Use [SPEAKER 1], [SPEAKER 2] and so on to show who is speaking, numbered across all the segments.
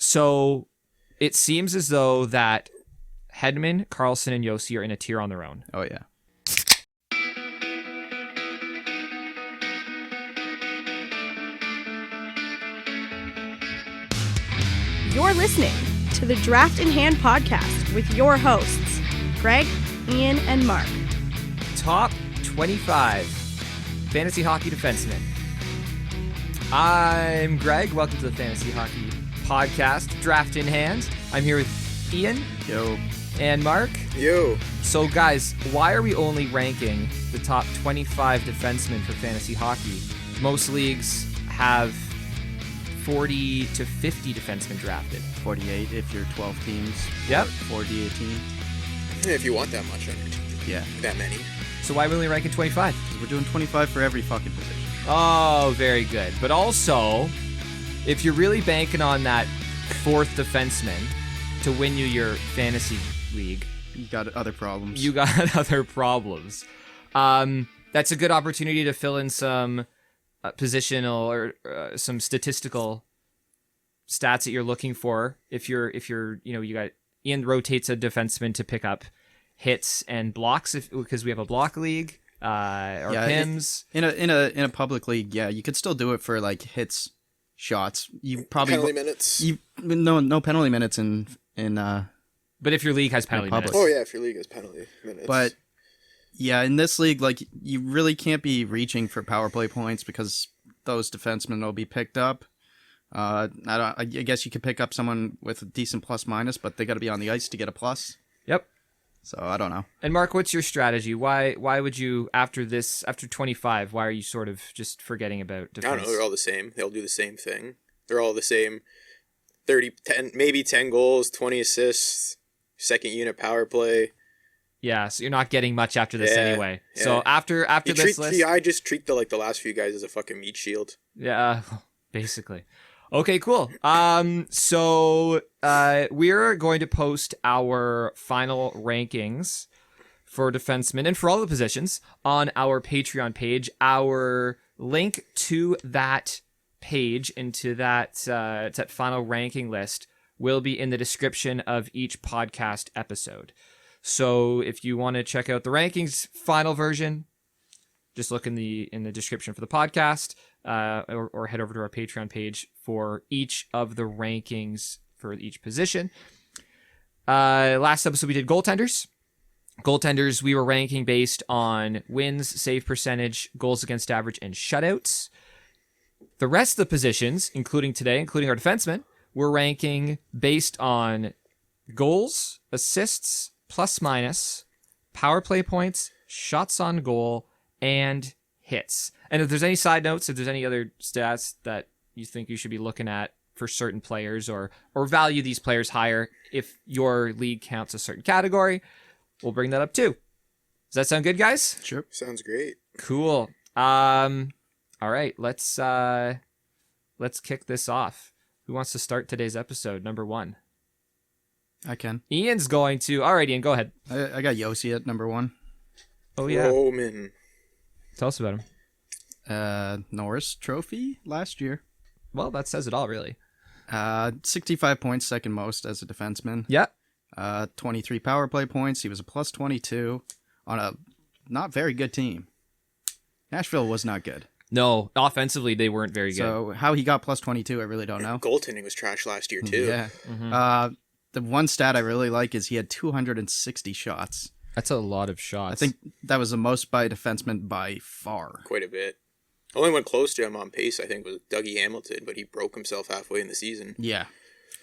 [SPEAKER 1] So it seems as though that Hedman, Carlson, and Yossi are in a tier on their own.
[SPEAKER 2] Oh, yeah.
[SPEAKER 3] You're listening to the Draft in Hand podcast with your hosts, Greg, Ian, and Mark.
[SPEAKER 1] Top 25 fantasy hockey defensemen. I'm Greg. Welcome to the Fantasy Hockey Podcast, Draft in Hand. I'm here with Ian.
[SPEAKER 2] Yo.
[SPEAKER 1] And Mark.
[SPEAKER 4] Yo.
[SPEAKER 1] So, guys, why are we only ranking the top 25 defensemen for fantasy hockey? Most leagues have 40 to 50 defensemen drafted.
[SPEAKER 2] 48 if you're 12 teams.
[SPEAKER 1] Yep.
[SPEAKER 2] 40, 18.
[SPEAKER 4] If you want that much on your team.
[SPEAKER 2] Yeah.
[SPEAKER 4] That many.
[SPEAKER 1] So why are we only ranking 25?
[SPEAKER 2] We're doing 25 for every fucking position.
[SPEAKER 1] Oh, very good. But also, if you're really banking on that fourth defenseman to win you your fantasy league,
[SPEAKER 2] You got other problems.
[SPEAKER 1] you got other problems. That's a good opportunity to fill in some positional or some statistical stats that you're looking for. If you're, you got Ian rotates a defenseman to pick up hits and blocks because we have a block league. Or PIMS.
[SPEAKER 2] In a public league, yeah, you could still do it for like hits, shots. You probably
[SPEAKER 4] Penalty minutes.
[SPEAKER 2] No penalty minutes in
[SPEAKER 1] But if your league has penalty
[SPEAKER 2] public.
[SPEAKER 1] minutes.
[SPEAKER 4] Oh yeah, if your league has penalty minutes.
[SPEAKER 2] But yeah, in this league, like you really can't be reaching for power play points because those defensemen will be picked up. I guess you could pick up someone with a decent plus minus, but they got to be on the ice to get a plus.
[SPEAKER 1] Yep.
[SPEAKER 2] So I don't know.
[SPEAKER 1] And Mark, what's your strategy? Why would you after 25? Why are you sort of just forgetting about defense?
[SPEAKER 4] I don't know. They're all the same. They'll do the same thing. They're all the same. 10, maybe 10 goals, 20 assists, second unit power play.
[SPEAKER 1] Yeah, so you're not getting much after this anyway.
[SPEAKER 4] Yeah.
[SPEAKER 1] So after this list,
[SPEAKER 4] I just treat the last few guys as a fucking meat shield.
[SPEAKER 1] yeah, basically. Okay, cool. So we're going to post our final rankings for defensemen and for all the positions on our Patreon page. Our link to that page and to that final ranking list will be in the description of each podcast episode. So if you want to check out the rankings final version, just look in the description for the podcast, or head over to our Patreon page for each of the rankings for each position. Last episode we did goaltenders. Goaltenders we were ranking based on wins, save percentage, goals against average, and shutouts. The rest of the positions, including our defensemen, we're ranking based on goals, assists, plus minus, power play points, shots on goal, and hits. And if there's any side notes, if there's any other stats that you think you should be looking at for certain players or value these players higher, if your league counts a certain category, we'll bring that up too. Does that sound good, guys?
[SPEAKER 2] Sure.
[SPEAKER 4] Sounds great.
[SPEAKER 1] Cool. All right, let's kick this off. Who wants to start today's episode? Number 1.
[SPEAKER 2] I can.
[SPEAKER 1] Ian's going to. All right, Ian, go ahead.
[SPEAKER 2] I got Yossi at number 1.
[SPEAKER 1] Oh yeah.
[SPEAKER 4] Roman.
[SPEAKER 1] Tell us about him.
[SPEAKER 2] Norris Trophy last year.
[SPEAKER 1] Well, that says it all, really.
[SPEAKER 2] 65 points, second most as a defenseman.
[SPEAKER 1] Yeah.
[SPEAKER 2] 23 power play points. He was a plus 22 on a not very good team. Nashville was not good.
[SPEAKER 1] No, offensively, they weren't very good.
[SPEAKER 2] So how he got plus 22, I really don't know.
[SPEAKER 4] Goaltending was trash last year too.
[SPEAKER 2] Yeah.
[SPEAKER 1] Mm-hmm.
[SPEAKER 2] The one stat I really like is he had 260 shots.
[SPEAKER 1] That's a lot of shots.
[SPEAKER 2] I think that was the most by a defenseman by far.
[SPEAKER 4] Quite a bit. Only one close to him on pace, I think, was Dougie Hamilton, but he broke himself halfway in the season.
[SPEAKER 2] Yeah.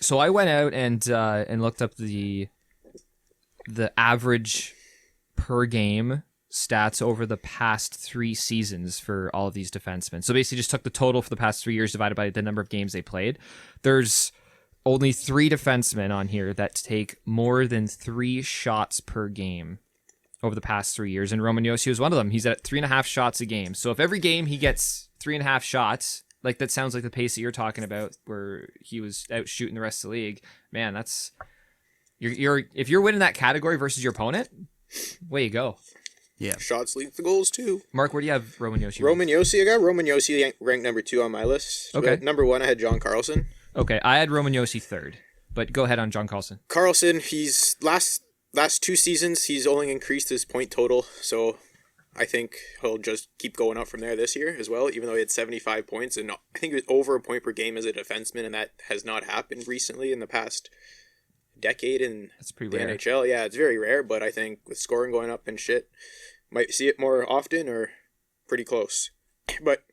[SPEAKER 1] So I went out and looked up the average per game stats over the past 3 seasons for all of these defensemen. So basically just took the total for the past 3 years divided by the number of games they played. There's only 3 defensemen on here that take more than 3 shots per game over the past 3 years, and Roman Josi was one of them. He's at 3.5 shots a game. So if every game he gets 3.5 shots, like that sounds like the pace that you're talking about, where he was out shooting the rest of the league. Man, that's you're if you're winning that category versus your opponent, way you go.
[SPEAKER 2] Yeah.
[SPEAKER 4] Shots lead to goals too.
[SPEAKER 1] Mark, where do you have Roman Josi?
[SPEAKER 4] Roman Josi, I got Roman Josi ranked number 2 on my list.
[SPEAKER 1] Okay.
[SPEAKER 4] But number 1, I had John Carlson.
[SPEAKER 1] Okay, I had Roman Josi third, but go ahead on John Carlson.
[SPEAKER 4] Carlson, he's last 2 seasons, he's only increased his point total, so I think he'll just keep going up from there this year as well, even though he had 75 points, and I think it was over a point per game as a defenseman, and that has not happened recently in the past decade in
[SPEAKER 1] That's pretty
[SPEAKER 4] the
[SPEAKER 1] rare.
[SPEAKER 4] NHL. Yeah, it's very rare, but I think with scoring going up and shit, might see it more often or pretty close. But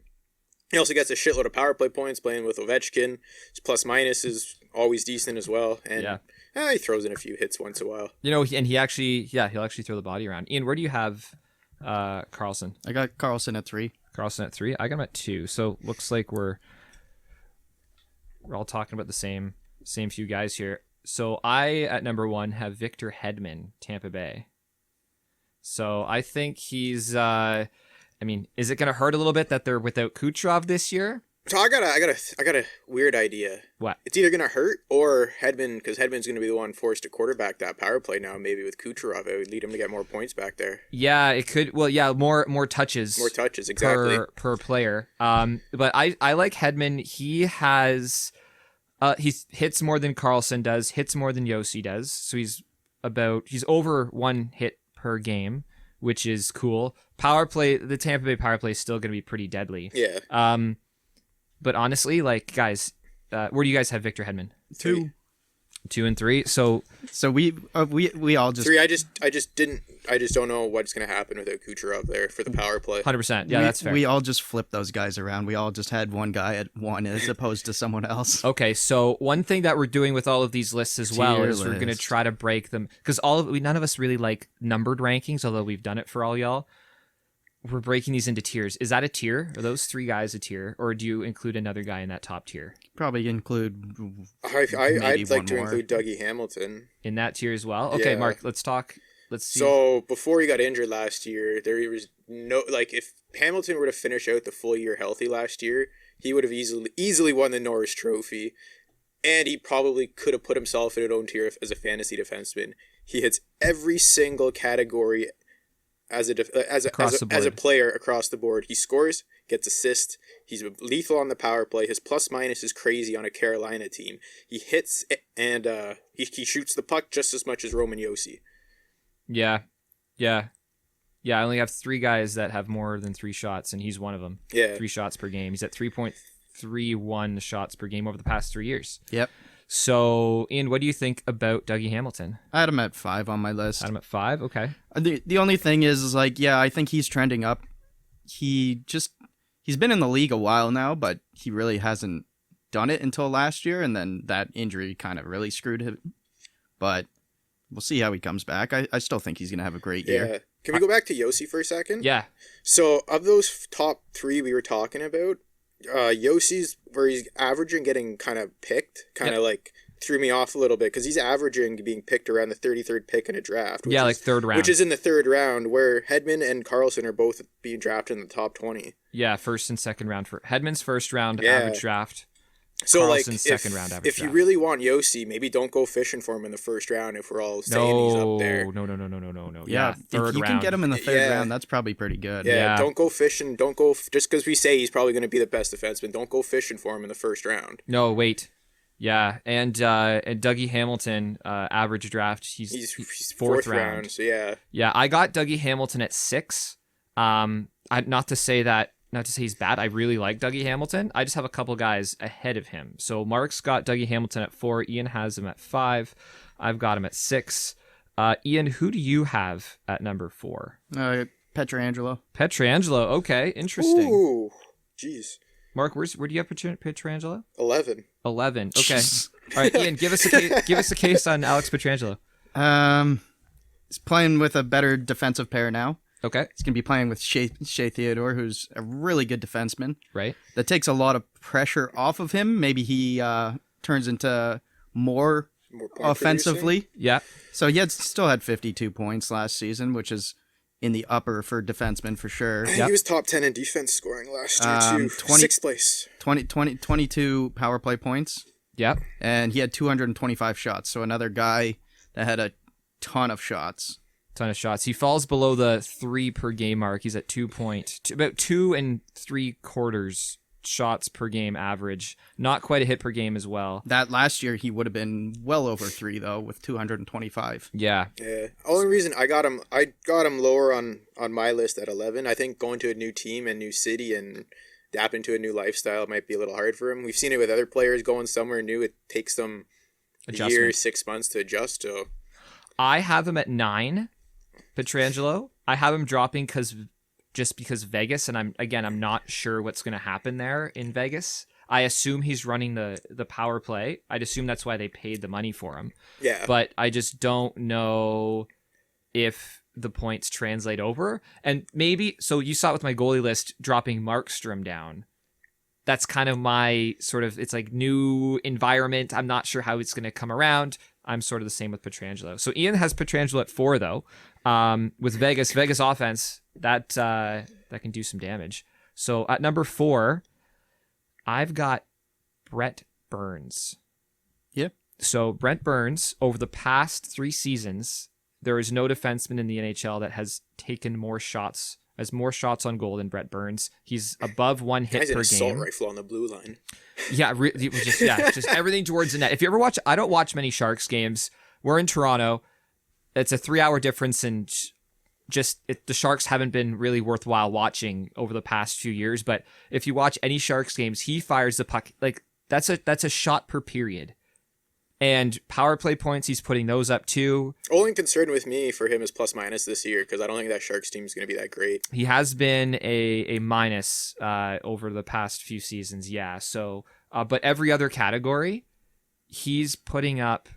[SPEAKER 4] he also gets a shitload of power play points playing with Ovechkin. His plus minus is always decent as well. And he throws in a few hits once in a while.
[SPEAKER 1] You know, and he'll actually throw the body around. Ian, where do you have Carlson?
[SPEAKER 2] I got Carlson at 3.
[SPEAKER 1] Carlson at 3. I got him at 2. So looks like we're all talking about the same few guys here. So I at number 1 have Victor Hedman, Tampa Bay. So I think he's. I mean, is it going to hurt a little bit that they're without Kucherov this year?
[SPEAKER 4] So I got a weird idea.
[SPEAKER 1] What?
[SPEAKER 4] It's either going to hurt or Hedman, because Hedman's going to be the one forced to quarterback that power play now. Maybe with Kucherov, it would lead him to get more points back there.
[SPEAKER 1] Yeah, it could. Well, yeah, more touches.
[SPEAKER 4] More touches, exactly.
[SPEAKER 1] Per player. But I like Hedman. He has he hits more than Carlson does, hits more than Josi does. So he's over 1 hit per game, which is cool. Power play, the Tampa Bay power play is still going to be pretty deadly.
[SPEAKER 4] Yeah.
[SPEAKER 1] But honestly, like, guys, where do you guys have Victor Hedman?
[SPEAKER 2] 2.
[SPEAKER 1] 2 and 3. So
[SPEAKER 2] we all just
[SPEAKER 4] 3. I just don't know what's going to happen without Kucherov there for the power play.
[SPEAKER 1] 100%. Yeah, that's fair.
[SPEAKER 2] We all just flipped those guys around. We all just had one guy at 1 as opposed to someone else.
[SPEAKER 1] Okay, so one thing that we're doing with all of these lists as well
[SPEAKER 2] Tier
[SPEAKER 1] is we're going to
[SPEAKER 2] list.
[SPEAKER 1] try to break them, because none of us really like numbered rankings, although we've done it for all y'all. We're breaking these into tiers. Is that a tier? Are those 3 guys a tier, or do you include another guy in that top tier?
[SPEAKER 2] Probably include.
[SPEAKER 4] I'd
[SPEAKER 2] maybe
[SPEAKER 4] like
[SPEAKER 2] one
[SPEAKER 4] to
[SPEAKER 2] more.
[SPEAKER 4] include Dougie Hamilton.
[SPEAKER 1] In that tier as well? Okay,
[SPEAKER 4] Yeah.
[SPEAKER 1] Mark, let's talk. Let's see.
[SPEAKER 4] So before he got injured last year, there was no, like, if Hamilton were to finish out the full year healthy last year, he would have easily won the Norris Trophy, and he probably could have put himself in his own tier as a fantasy defenseman. He hits every single category as a player across the board. He scores, gets assists. He's lethal on the power play. His plus minus is crazy on a Carolina team. He hits and he shoots the puck just as much as Roman Josi.
[SPEAKER 1] Yeah. I only have 3 guys that have more than 3 shots, and he's one of them.
[SPEAKER 4] Yeah.
[SPEAKER 1] 3 shots per game. He's at 3.31 shots per game over the past 3 years.
[SPEAKER 2] Yep.
[SPEAKER 1] So, Ian, what do you think about Dougie Hamilton?
[SPEAKER 2] I had him at 5 on my list.
[SPEAKER 1] Had him at 5? Okay.
[SPEAKER 2] The only thing is like, yeah, I think he's trending up. He's been in the league a while now, but he really hasn't done it until last year, and then that injury kind of really screwed him. But we'll see how he comes back. I still think he's going to have a great year.
[SPEAKER 4] Yeah. Can we go back to Josi for a second?
[SPEAKER 1] Yeah.
[SPEAKER 4] So of those top 3 we were talking about, Yossi's where he's averaging getting kind of picked, like threw me off a little bit, because he's averaging being picked around the 33rd pick in a draft.
[SPEAKER 1] Yeah, like 3rd round.
[SPEAKER 4] Which is in the 3rd round, where Hedman and Carlson are both being drafted in the top 20.
[SPEAKER 1] Yeah, 1st and 2nd round for Hedman's 1st round
[SPEAKER 4] Yeah.
[SPEAKER 1] average draft.
[SPEAKER 4] So
[SPEAKER 1] Carlson's
[SPEAKER 4] like,
[SPEAKER 1] second round average
[SPEAKER 4] if you
[SPEAKER 1] draft.
[SPEAKER 4] really want Yossi, maybe don't go fishing for him in the 1st round. If we're all saying he's up there,
[SPEAKER 1] No.
[SPEAKER 2] Yeah, if
[SPEAKER 1] 3rd
[SPEAKER 2] you
[SPEAKER 1] round.
[SPEAKER 2] can get him in the 3rd
[SPEAKER 4] Yeah.
[SPEAKER 2] round, that's probably pretty good.
[SPEAKER 4] yeah,
[SPEAKER 1] Yeah.
[SPEAKER 4] don't go fishing. Don't go just because we say he's probably going to be the best defenseman. Don't go fishing for him in the 1st round.
[SPEAKER 1] No, wait. Yeah, and Dougie Hamilton, average draft, he's 4th round.
[SPEAKER 4] So yeah,
[SPEAKER 1] Yeah, I got Dougie Hamilton at 6. Not to say he's bad. I really like Dougie Hamilton. I just have a couple guys ahead of him. So Mark's got Dougie Hamilton at 4. Ian has him at 5. I've got him at 6. Ian, who do you have at number 4?
[SPEAKER 2] Pietrangelo.
[SPEAKER 1] Pietrangelo. Okay, interesting.
[SPEAKER 4] Ooh, jeez,
[SPEAKER 1] Mark, where do you have Pietrangelo?
[SPEAKER 4] 11.
[SPEAKER 1] 11. Okay. All right, Ian, give us a case on Alex Pietrangelo.
[SPEAKER 2] He's playing with a better defensive pair now.
[SPEAKER 1] Okay.
[SPEAKER 2] He's going to be playing with Shea Theodore, who's a really good defenseman.
[SPEAKER 1] Right.
[SPEAKER 2] That takes a lot of pressure off of him. Maybe he turns into more
[SPEAKER 4] More point
[SPEAKER 2] offensively.
[SPEAKER 1] Yeah.
[SPEAKER 2] So he still had 52 points last season, which is in the upper for defensemen for sure.
[SPEAKER 4] producing. He was top 10 in defense scoring last year too. 6th place.
[SPEAKER 2] 22 power play points,
[SPEAKER 1] Yep.
[SPEAKER 2] and he had 225 shots. So another guy that had a ton of shots.
[SPEAKER 1] Ton of shots. He falls below the 3 per game mark. He's at about 2 3/4 shots per game average. Not quite a hit per game as well.
[SPEAKER 2] That last year he would have been well over 3 though, with 225.
[SPEAKER 1] Yeah.
[SPEAKER 4] Yeah. Only reason I got him lower on my list at 11. I think going to a new team and new city and adapting to a new lifestyle might be a little hard for him. We've seen it with other players going somewhere new. It takes them a year, 6 months to adjust. So
[SPEAKER 1] I have him at 9, Pietrangelo. I have him dropping because Vegas, and I'm not sure what's going to happen there in Vegas. I assume he's running the power play. I'd assume that's why they paid the money for him.
[SPEAKER 4] yeah.
[SPEAKER 1] But I just don't know if the points translate over. And maybe, so you saw it with my goalie list, dropping Markstrom down. That's kind of my sort of, it's like new environment. I'm not sure how it's going to come around. I'm sort of the same with Pietrangelo. So Ian has Pietrangelo at 4 though. With Vegas offense, that can do some damage. So at number 4, I've got Brent Burns.
[SPEAKER 2] Yep.
[SPEAKER 1] So Brent Burns, over the past 3 seasons, there is no defenseman in the NHL that has taken more shots on goal than Brent Burns. He's above 1 hit
[SPEAKER 4] Guy's an
[SPEAKER 1] per
[SPEAKER 4] assault
[SPEAKER 1] game.
[SPEAKER 4] rifle on the blue line.
[SPEAKER 1] Yeah, just everything towards the net. If you ever watch, I don't watch many Sharks games. We're in Toronto. It's a 3-hour difference, and the Sharks haven't been really worthwhile watching over the past few years. But if you watch any Sharks games, he fires the puck like that's a shot per period. And power play points, he's putting those up too.
[SPEAKER 4] Only concern with me for him is plus minus this year because I don't think that Sharks team is going to be that great.
[SPEAKER 1] He has been a minus over the past few seasons, yeah. So, but every other category, he's putting up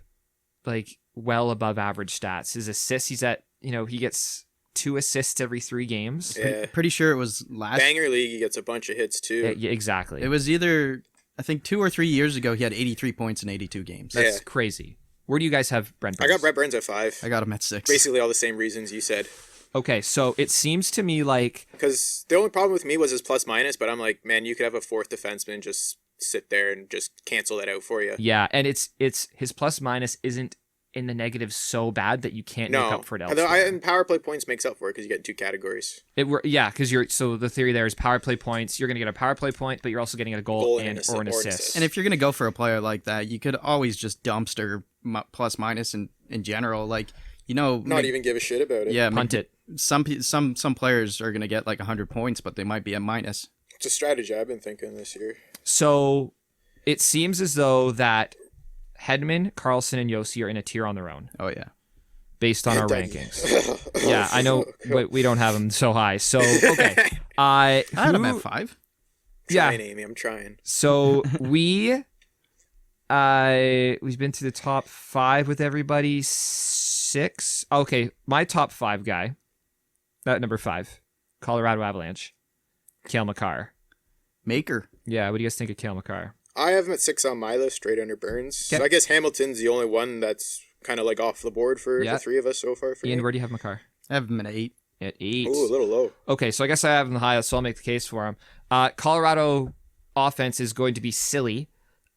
[SPEAKER 1] like well above average stats. His assists, he's at, he gets 2 assists every 3 games.
[SPEAKER 4] Yeah.
[SPEAKER 2] Pretty sure it was last.
[SPEAKER 4] Banger League, he gets a bunch of hits too.
[SPEAKER 1] Yeah, exactly.
[SPEAKER 2] It was either, I think 2 or 3 years ago, he had 83 points in 82 games.
[SPEAKER 1] That's
[SPEAKER 4] Yeah.
[SPEAKER 1] crazy. Where do you guys have Brent Burns?
[SPEAKER 4] I got Brett Burns at 5.
[SPEAKER 2] I got him at 6.
[SPEAKER 4] Basically all the same reasons you said.
[SPEAKER 1] Okay, so it seems to me like
[SPEAKER 4] Because the only problem with me was his plus minus, but I'm like, man, you could have a 4th defenseman just sit there and just cancel that out for you.
[SPEAKER 1] yeah, and it's his plus minus isn't in the negative so bad that you can't make
[SPEAKER 4] No,
[SPEAKER 1] up for it elsewhere.
[SPEAKER 4] and power play points makes up for it because you get in 2 categories.
[SPEAKER 1] Because so the theory there is power play points. You're going to get a power play point, but you're also getting a goal and or an assist.
[SPEAKER 2] And if you're going to go for a player like that, you could always just dumpster plus minus in general. Like,
[SPEAKER 4] Not even give a shit about it.
[SPEAKER 2] Yeah,
[SPEAKER 1] Punt it.
[SPEAKER 2] Some players are going to get like 100 points, but they might be a minus.
[SPEAKER 4] It's a strategy I've been thinking this year.
[SPEAKER 1] So it seems as though that Hedman, Carlson, and Yossi are in a tier on their own
[SPEAKER 2] Oh, yeah.
[SPEAKER 1] based on our rankings. Yeah, I know we don't have them so high. So, okay.
[SPEAKER 2] I had him at 5.
[SPEAKER 1] Yeah.
[SPEAKER 4] Trying, Amy, I'm trying.
[SPEAKER 1] So we've been to the top 5 with everybody. 6. Okay, my top 5 guy. Number 5, Colorado Avalanche, Cale Makar.
[SPEAKER 2] Maker.
[SPEAKER 1] Yeah, what do you guys think of Cale Makar?
[SPEAKER 4] I have him at 6 on my list, straight under Burns.
[SPEAKER 1] Okay.
[SPEAKER 4] So I guess Hamilton's the only one that's kind of like off the board for the 3 of us so far. For
[SPEAKER 1] Ian,
[SPEAKER 4] me.
[SPEAKER 1] where do you have Makar?
[SPEAKER 2] I have him at 8.
[SPEAKER 1] At 8.
[SPEAKER 4] Ooh, a little low.
[SPEAKER 1] Okay, so I guess I have him the highest, so I'll make the case for him. Colorado offense is going to be silly.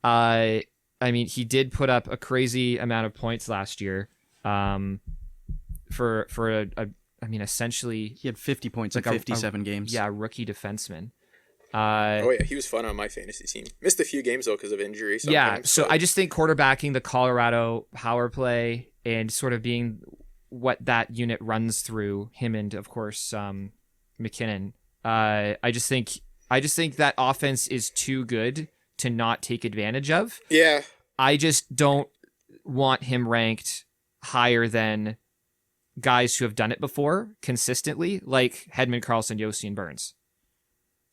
[SPEAKER 1] I mean, he did put up a crazy amount of points last year. Essentially,
[SPEAKER 2] He had 50 points
[SPEAKER 1] Like
[SPEAKER 2] in
[SPEAKER 1] a-
[SPEAKER 2] 57 games.
[SPEAKER 1] yeah, rookie defenseman.
[SPEAKER 4] Oh yeah, he was fun on my fantasy team. Missed a few games though because of injury.
[SPEAKER 1] Yeah,
[SPEAKER 4] sometimes,
[SPEAKER 1] so
[SPEAKER 4] but
[SPEAKER 1] I just think quarterbacking the Colorado power play and sort of being what that unit runs through him and of course McKinnon. I just think that offense is too good to not take advantage of.
[SPEAKER 4] yeah,
[SPEAKER 1] I just don't want him ranked higher than guys who have done it before consistently, like Hedman, Carlson, Yossi, and Burns.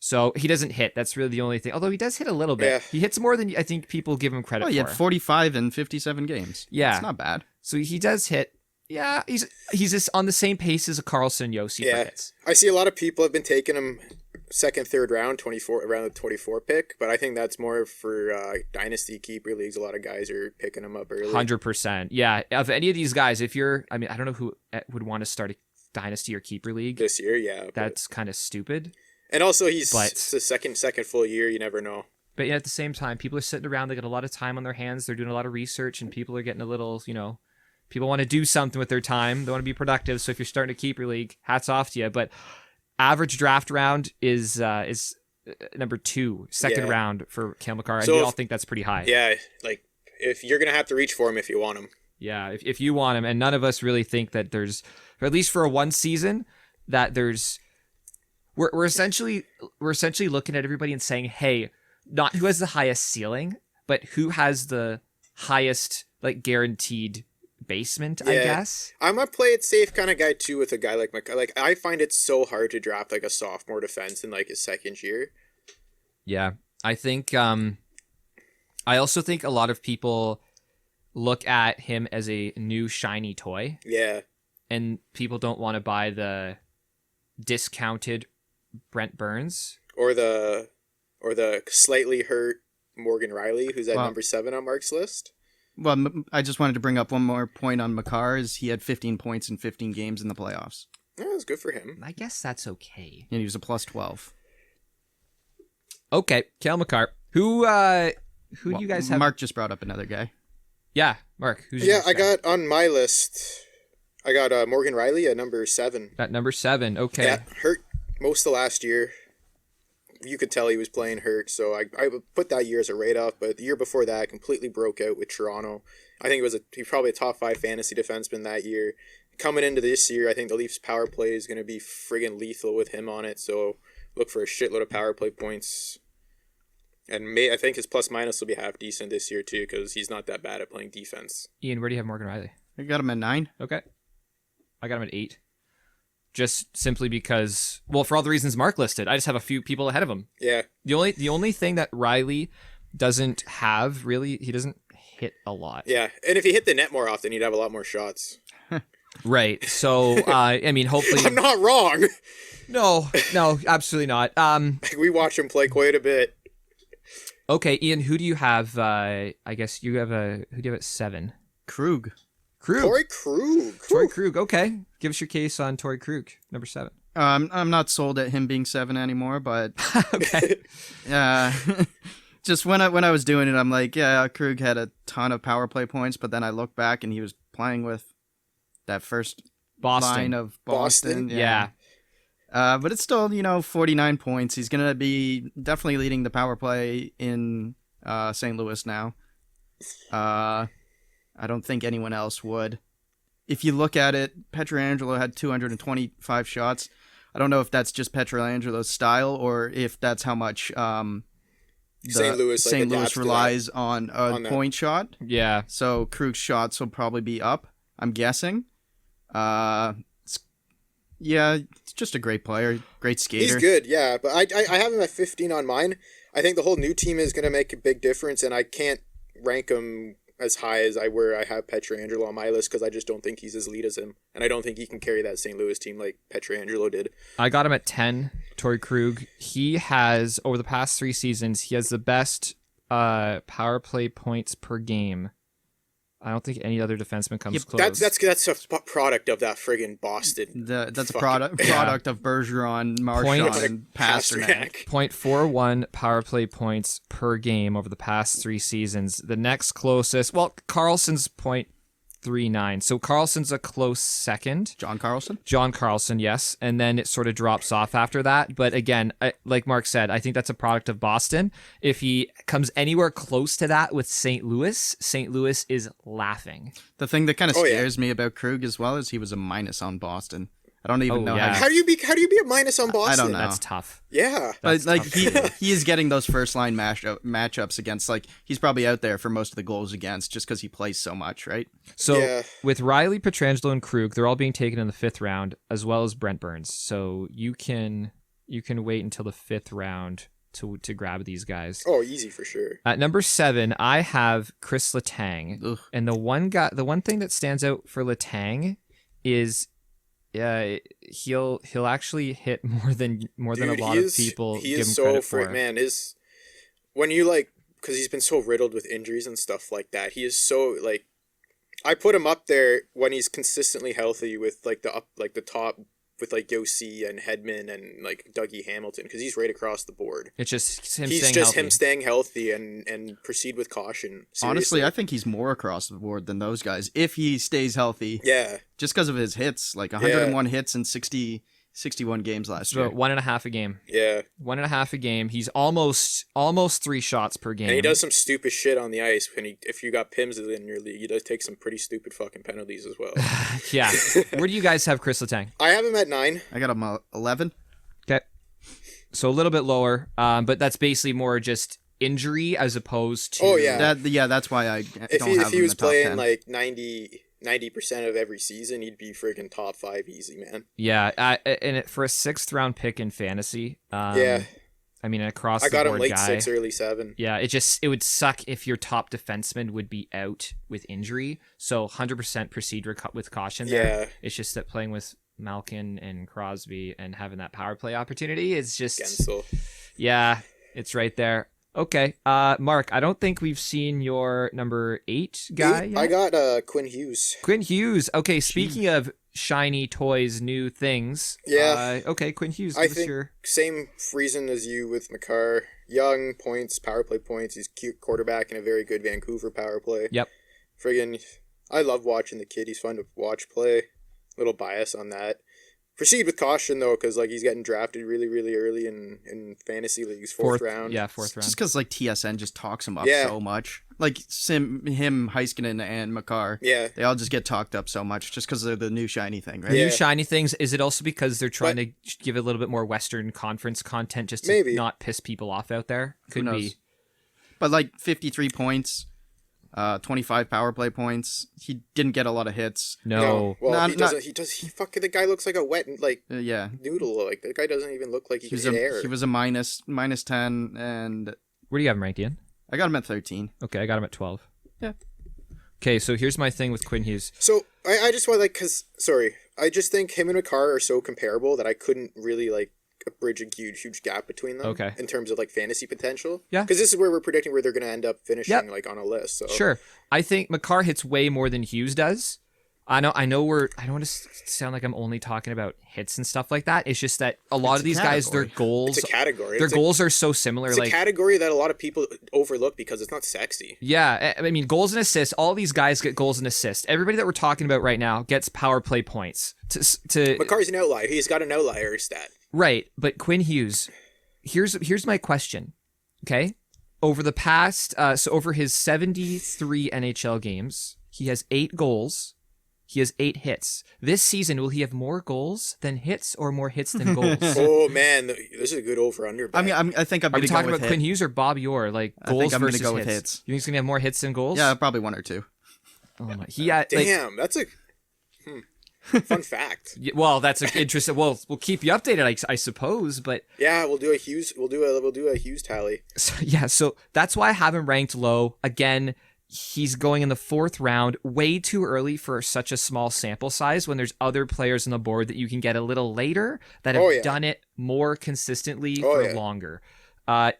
[SPEAKER 1] So he doesn't hit. That's really the only thing. Although he does hit a little bit.
[SPEAKER 4] Yeah.
[SPEAKER 1] He hits more than I think people give him credit
[SPEAKER 2] Oh, he
[SPEAKER 1] for.
[SPEAKER 2] had 45 in 57 games.
[SPEAKER 1] Yeah.
[SPEAKER 2] It's not bad.
[SPEAKER 1] So he does hit. Yeah, he's just on the same pace as a Carlson and Yossi for
[SPEAKER 4] yeah.
[SPEAKER 1] hits.
[SPEAKER 4] I see a lot of people have been taking him second, third round, 24 around the 24 pick, but I think that's more for dynasty keeper leagues. A lot of guys are picking him up early.
[SPEAKER 1] 100%. Yeah, of any of these guys, I don't know who would want to start a dynasty or keeper league.
[SPEAKER 4] This year, yeah.
[SPEAKER 1] That's kind of stupid.
[SPEAKER 4] And also, it's
[SPEAKER 1] But-
[SPEAKER 4] the second full year. You never know.
[SPEAKER 1] But yeah, at the same time, people are sitting around. They got a lot of time on their hands. They're doing a lot of research, and people are getting a little, people want to do something with their time. They want to be productive. So if you're starting a keeper league, hats off to you. But average draft round is number 2, second
[SPEAKER 4] Yeah.
[SPEAKER 1] round for Cale Makar, and
[SPEAKER 4] So
[SPEAKER 1] we
[SPEAKER 4] if-
[SPEAKER 1] all think that's pretty high.
[SPEAKER 4] Yeah, like if you're gonna have to reach for him if you want him.
[SPEAKER 1] Yeah, if you want him, and none of us really think that there's, or at least for a one season, that there's, we're essentially looking at everybody and saying, hey, not who has the highest ceiling, but who has the highest like guaranteed basement, I
[SPEAKER 4] Yeah.
[SPEAKER 1] guess.
[SPEAKER 4] I'm a play it safe kind of guy too with a guy like Mc. Like I find it so hard to draft like a sophomore defense in like his second year.
[SPEAKER 1] Yeah, I think. I also think a lot of people look at him as a new shiny toy,
[SPEAKER 4] Yeah,
[SPEAKER 1] and people don't want to buy the discounted Brent Burns.
[SPEAKER 4] or the slightly hurt Morgan Riley, who's at
[SPEAKER 2] Wow.
[SPEAKER 4] number 7 on Mark's list.
[SPEAKER 2] Well, I just wanted to bring up one more point on Makar. Is he had 15 points in 15 games in the playoffs,
[SPEAKER 4] Yeah, that's good for him.
[SPEAKER 1] I guess that's okay.
[SPEAKER 2] and he was a plus 12.
[SPEAKER 1] Okay, Cale Makar. Who do you guys have?
[SPEAKER 2] Mark just brought up another guy.
[SPEAKER 1] Yeah, Mark. Who's your
[SPEAKER 4] Yeah,
[SPEAKER 1] next
[SPEAKER 4] I
[SPEAKER 1] guy?
[SPEAKER 4] got on my list. I got Morgan Riley at number 7.
[SPEAKER 1] At number 7. Okay.
[SPEAKER 4] Yeah, hurt most of last year. You could tell he was playing hurt, so I would put that year as a write-off. But the year before that, completely broke out with Toronto. I think he's probably a top 5 fantasy defenseman that year. Coming into this year, I think the Leafs power play is going to be friggin' lethal with him on it. So look for a shitload of power play points. And I think his plus minus will be half decent this year too, because he's not that bad at playing defense.
[SPEAKER 1] Ian, where do you have Morgan Riley?
[SPEAKER 2] I got him at 9.
[SPEAKER 1] Okay. I got him at 8. Just simply because, well, for all the reasons Mark listed, I just have a few people ahead of him.
[SPEAKER 4] Yeah,
[SPEAKER 1] The only thing that Riley doesn't have, really, he doesn't hit a lot.
[SPEAKER 4] yeah. And if he hit the net more often, he'd have a lot more shots.
[SPEAKER 1] Right. So, I mean, hopefully.
[SPEAKER 4] I'm not wrong.
[SPEAKER 1] No, absolutely not.
[SPEAKER 4] We watch him play quite a bit.
[SPEAKER 1] Okay, Ian, who do you have? I guess who do you have at 7?
[SPEAKER 2] Krug.
[SPEAKER 1] Krug.
[SPEAKER 4] Torrey Krug.
[SPEAKER 1] Torrey Krug. Okay, give us your case on Torrey Krug, number 7.
[SPEAKER 2] I'm not sold at him being 7 anymore, but
[SPEAKER 1] Okay.
[SPEAKER 2] just when I was doing it, I'm like, yeah, Krug had a ton of power play points, but then I look back and he was playing with that first
[SPEAKER 1] Boston.
[SPEAKER 2] line of Boston.
[SPEAKER 1] Yeah.
[SPEAKER 2] But it's still, 49 points. He's going to be definitely leading the power play in St. Louis now. I don't think anyone else would. If you look at it, Pietrangelo had 225 shots. I don't know if that's just Pietrangelo's style or if that's how much
[SPEAKER 4] St. Louis,
[SPEAKER 2] St. Louis
[SPEAKER 4] adapts to
[SPEAKER 2] relies on a
[SPEAKER 4] on that.
[SPEAKER 2] point shot.
[SPEAKER 1] Yeah.
[SPEAKER 2] So Krug's shots will probably be up, I'm guessing. It's just a great player, great skater.
[SPEAKER 4] He's good, yeah. But I have him at 15 on mine. I think the whole new team is going to make a big difference, and I can't rank him as high as I have Pietrangelo on my list because I just don't think he's as elite as him, and I don't think he can carry that St. Louis team like Pietrangelo did.
[SPEAKER 1] I got him at 10, Torrey Krug. He has, over the past 3 seasons, he has the best power play points per game. I don't think any other defenseman comes close.
[SPEAKER 4] That's a product of that friggin' Boston.
[SPEAKER 2] That's a
[SPEAKER 4] fucking-
[SPEAKER 2] product of Bergeron, Marchand,
[SPEAKER 1] Point-
[SPEAKER 2] and Pasternak.
[SPEAKER 1] 0.41 power play points per game over the past 3 seasons. The next closest, well, Carlson's 0.39. So Carlson's a close second.
[SPEAKER 2] John Carlson?
[SPEAKER 1] John Carlson, yes. And then it sort of drops off after that. But again, like Mark said, I think that's a product of Boston. If he comes anywhere close to that with St. Louis is laughing.
[SPEAKER 2] The thing that kind of
[SPEAKER 4] Oh, yeah.
[SPEAKER 2] scares me about Krug as well is he was a minus on Boston. I don't even know
[SPEAKER 1] yeah.
[SPEAKER 2] how.
[SPEAKER 4] How do you be a minus on Boston?
[SPEAKER 2] I don't know.
[SPEAKER 1] That's tough.
[SPEAKER 4] Yeah.
[SPEAKER 2] But like he is getting those first line matchups against, like, he's probably out there for most of the goals against just because he plays so much, right?
[SPEAKER 1] So
[SPEAKER 4] Yeah.
[SPEAKER 1] with Riley, Pietrangelo, and Krug, they're all being taken in the 5th round, as well as Brent Burns. So you can wait until the 5th round to grab these guys.
[SPEAKER 4] Oh, easy for sure.
[SPEAKER 1] At number 7, I have Chris Letang,
[SPEAKER 2] Ugh.
[SPEAKER 1] and the one thing that stands out for Letang is he'll actually hit more than a lot of people
[SPEAKER 4] He
[SPEAKER 1] give him
[SPEAKER 4] is so
[SPEAKER 1] credit for.
[SPEAKER 4] man. When you because he's been so riddled with injuries and stuff like that. He is so I put him up there when he's consistently healthy with the top with Yossi and Hedman and Dougie Hamilton because he's right across the board.
[SPEAKER 1] It's just him
[SPEAKER 4] He's
[SPEAKER 1] staying
[SPEAKER 4] just
[SPEAKER 1] healthy.
[SPEAKER 4] him staying healthy and proceed with caution. Seriously.
[SPEAKER 2] Honestly, I think he's more across the board than those guys if he stays healthy.
[SPEAKER 4] yeah.
[SPEAKER 2] Just because of his hits, 101 hits in 60 61 games last
[SPEAKER 1] So
[SPEAKER 2] year.
[SPEAKER 1] 1.5 a game.
[SPEAKER 4] Yeah.
[SPEAKER 1] 1.5 a game. He's almost 3 shots per game.
[SPEAKER 4] And he does some stupid shit on the ice. If you got Pims in your league, he does take some pretty stupid fucking penalties as well.
[SPEAKER 1] Yeah. Where do you guys have Chris Letang?
[SPEAKER 4] I have him at 9.
[SPEAKER 2] I got him 11.
[SPEAKER 1] Okay. So a little bit lower, but that's basically more just injury as opposed to...
[SPEAKER 4] Oh, yeah.
[SPEAKER 2] That's why I don't
[SPEAKER 4] If
[SPEAKER 2] have
[SPEAKER 4] he
[SPEAKER 2] him in
[SPEAKER 4] was
[SPEAKER 2] the top
[SPEAKER 4] playing
[SPEAKER 2] 10.
[SPEAKER 4] like 90% of every season, he'd be freaking top 5 easy, man.
[SPEAKER 1] Yeah, for a 6th round pick in fantasy,
[SPEAKER 4] Yeah.
[SPEAKER 1] I mean, across
[SPEAKER 4] I
[SPEAKER 1] the
[SPEAKER 4] got him
[SPEAKER 1] board
[SPEAKER 4] late
[SPEAKER 1] guy,
[SPEAKER 4] 6, early 7.
[SPEAKER 1] yeah, it would suck if your top defenseman would be out with injury. So 100% proceed with caution there.
[SPEAKER 4] Yeah.
[SPEAKER 1] It's just that playing with Malkin and Crosby and having that power play opportunity is just...
[SPEAKER 4] Gensel.
[SPEAKER 1] Yeah, it's right there. Okay, Mark, I don't think we've seen your number 8 guy yet.
[SPEAKER 4] I got Quinn Hughes.
[SPEAKER 1] Quinn Hughes. Okay, speaking of shiny toys, new things.
[SPEAKER 4] Yeah.
[SPEAKER 1] Okay, Quinn Hughes.
[SPEAKER 4] I
[SPEAKER 1] Give us
[SPEAKER 4] think
[SPEAKER 1] your...
[SPEAKER 4] same reason as you with Makar. Young, points, power play points. He's a cute quarterback in a very good Vancouver power play.
[SPEAKER 1] Yep.
[SPEAKER 4] Friggin', I love watching the kid. He's fun to watch play. Little bias on that. Proceed with caution, though, because he's getting drafted really, really early in fantasy leagues, fourth round.
[SPEAKER 1] Yeah, fourth round.
[SPEAKER 2] Just because TSN just talks him up
[SPEAKER 4] Yeah.
[SPEAKER 2] so much. Like him, Heiskanen, and Makar.
[SPEAKER 4] Yeah.
[SPEAKER 2] They all just get talked up so much just because they're the new shiny thing, right?
[SPEAKER 4] Yeah.
[SPEAKER 1] New shiny things. Is it also because they're trying to give a little bit more Western Conference content just to
[SPEAKER 4] Maybe.
[SPEAKER 1] not piss people off out there? Could
[SPEAKER 2] Who
[SPEAKER 1] be.
[SPEAKER 2] knows? But 53 points, 25 power play points. He didn't get a lot of hits.
[SPEAKER 1] No.
[SPEAKER 4] Well,
[SPEAKER 2] Not-
[SPEAKER 4] he doesn't. He fucking. The guy looks like a wet
[SPEAKER 2] Yeah.
[SPEAKER 4] noodle. Like the guy doesn't even look like he
[SPEAKER 2] He
[SPEAKER 4] can
[SPEAKER 2] was,
[SPEAKER 4] hit air.
[SPEAKER 2] he was a minus 10, and
[SPEAKER 1] Where do you have him ranked, Ian?
[SPEAKER 2] I got him at 13.
[SPEAKER 1] Okay, I got him at 12.
[SPEAKER 2] Yeah.
[SPEAKER 1] Okay, so here's my thing with Quinn Hughes.
[SPEAKER 4] So I just want I just think him and Makar are so comparable that I couldn't really bridge a huge gap between them.
[SPEAKER 1] Okay.
[SPEAKER 4] In terms of fantasy potential.
[SPEAKER 1] Yeah.
[SPEAKER 4] Because this is where we're predicting where they're going to end up finishing
[SPEAKER 1] Yep.
[SPEAKER 4] on a list. So
[SPEAKER 1] Sure. I think Makar hits way more than Hughes does. I know I don't want to sound like I'm only talking about hits and stuff like that. It's just that a lot
[SPEAKER 2] It's
[SPEAKER 1] of
[SPEAKER 2] a
[SPEAKER 1] these guys, their
[SPEAKER 2] category.
[SPEAKER 1] goals,
[SPEAKER 4] It's a category.
[SPEAKER 1] their
[SPEAKER 4] It's
[SPEAKER 1] goals are so similar.
[SPEAKER 4] It's a category that a lot of people overlook because it's not sexy.
[SPEAKER 1] Yeah, I mean, goals and assists. All these guys get goals and assists. Everybody that we're talking about right now gets power play points. To
[SPEAKER 4] Makar's an outlier. He's got an outlier stat.
[SPEAKER 1] right, but Quinn Hughes. Here's my question. Okay, over the past, over his 73 NHL games, he has 8 goals. He has 8 hits. This season, will he have more goals than hits or more hits than goals?
[SPEAKER 4] Oh man, this is a good over/under.
[SPEAKER 2] I mean, I think I'm
[SPEAKER 1] Are
[SPEAKER 2] going
[SPEAKER 1] we
[SPEAKER 2] to go
[SPEAKER 1] talking
[SPEAKER 2] with
[SPEAKER 1] about Quinn
[SPEAKER 2] hit.
[SPEAKER 1] Hughes or Bobby Orr? Like
[SPEAKER 2] I think
[SPEAKER 1] goals
[SPEAKER 2] I'm gonna
[SPEAKER 1] versus
[SPEAKER 2] go with
[SPEAKER 1] hits.
[SPEAKER 2] hits.
[SPEAKER 1] You think he's gonna have more hits than goals?
[SPEAKER 2] Yeah, probably 1 or 2.
[SPEAKER 1] Oh my. Like,
[SPEAKER 4] damn, that's a fun fact.
[SPEAKER 1] well, that's interesting. Well, we'll keep you updated, I suppose. But
[SPEAKER 4] Yeah, we'll do a Hughes. We'll do a Hughes tally.
[SPEAKER 1] so that's why I have him ranked low. Again, he's going in the 4th round, way too early for such a small sample size. When there's other players on the board that you can get a little later that have
[SPEAKER 4] Oh, yeah.
[SPEAKER 1] done it more consistently
[SPEAKER 4] Oh,
[SPEAKER 1] for
[SPEAKER 4] yeah.
[SPEAKER 1] longer.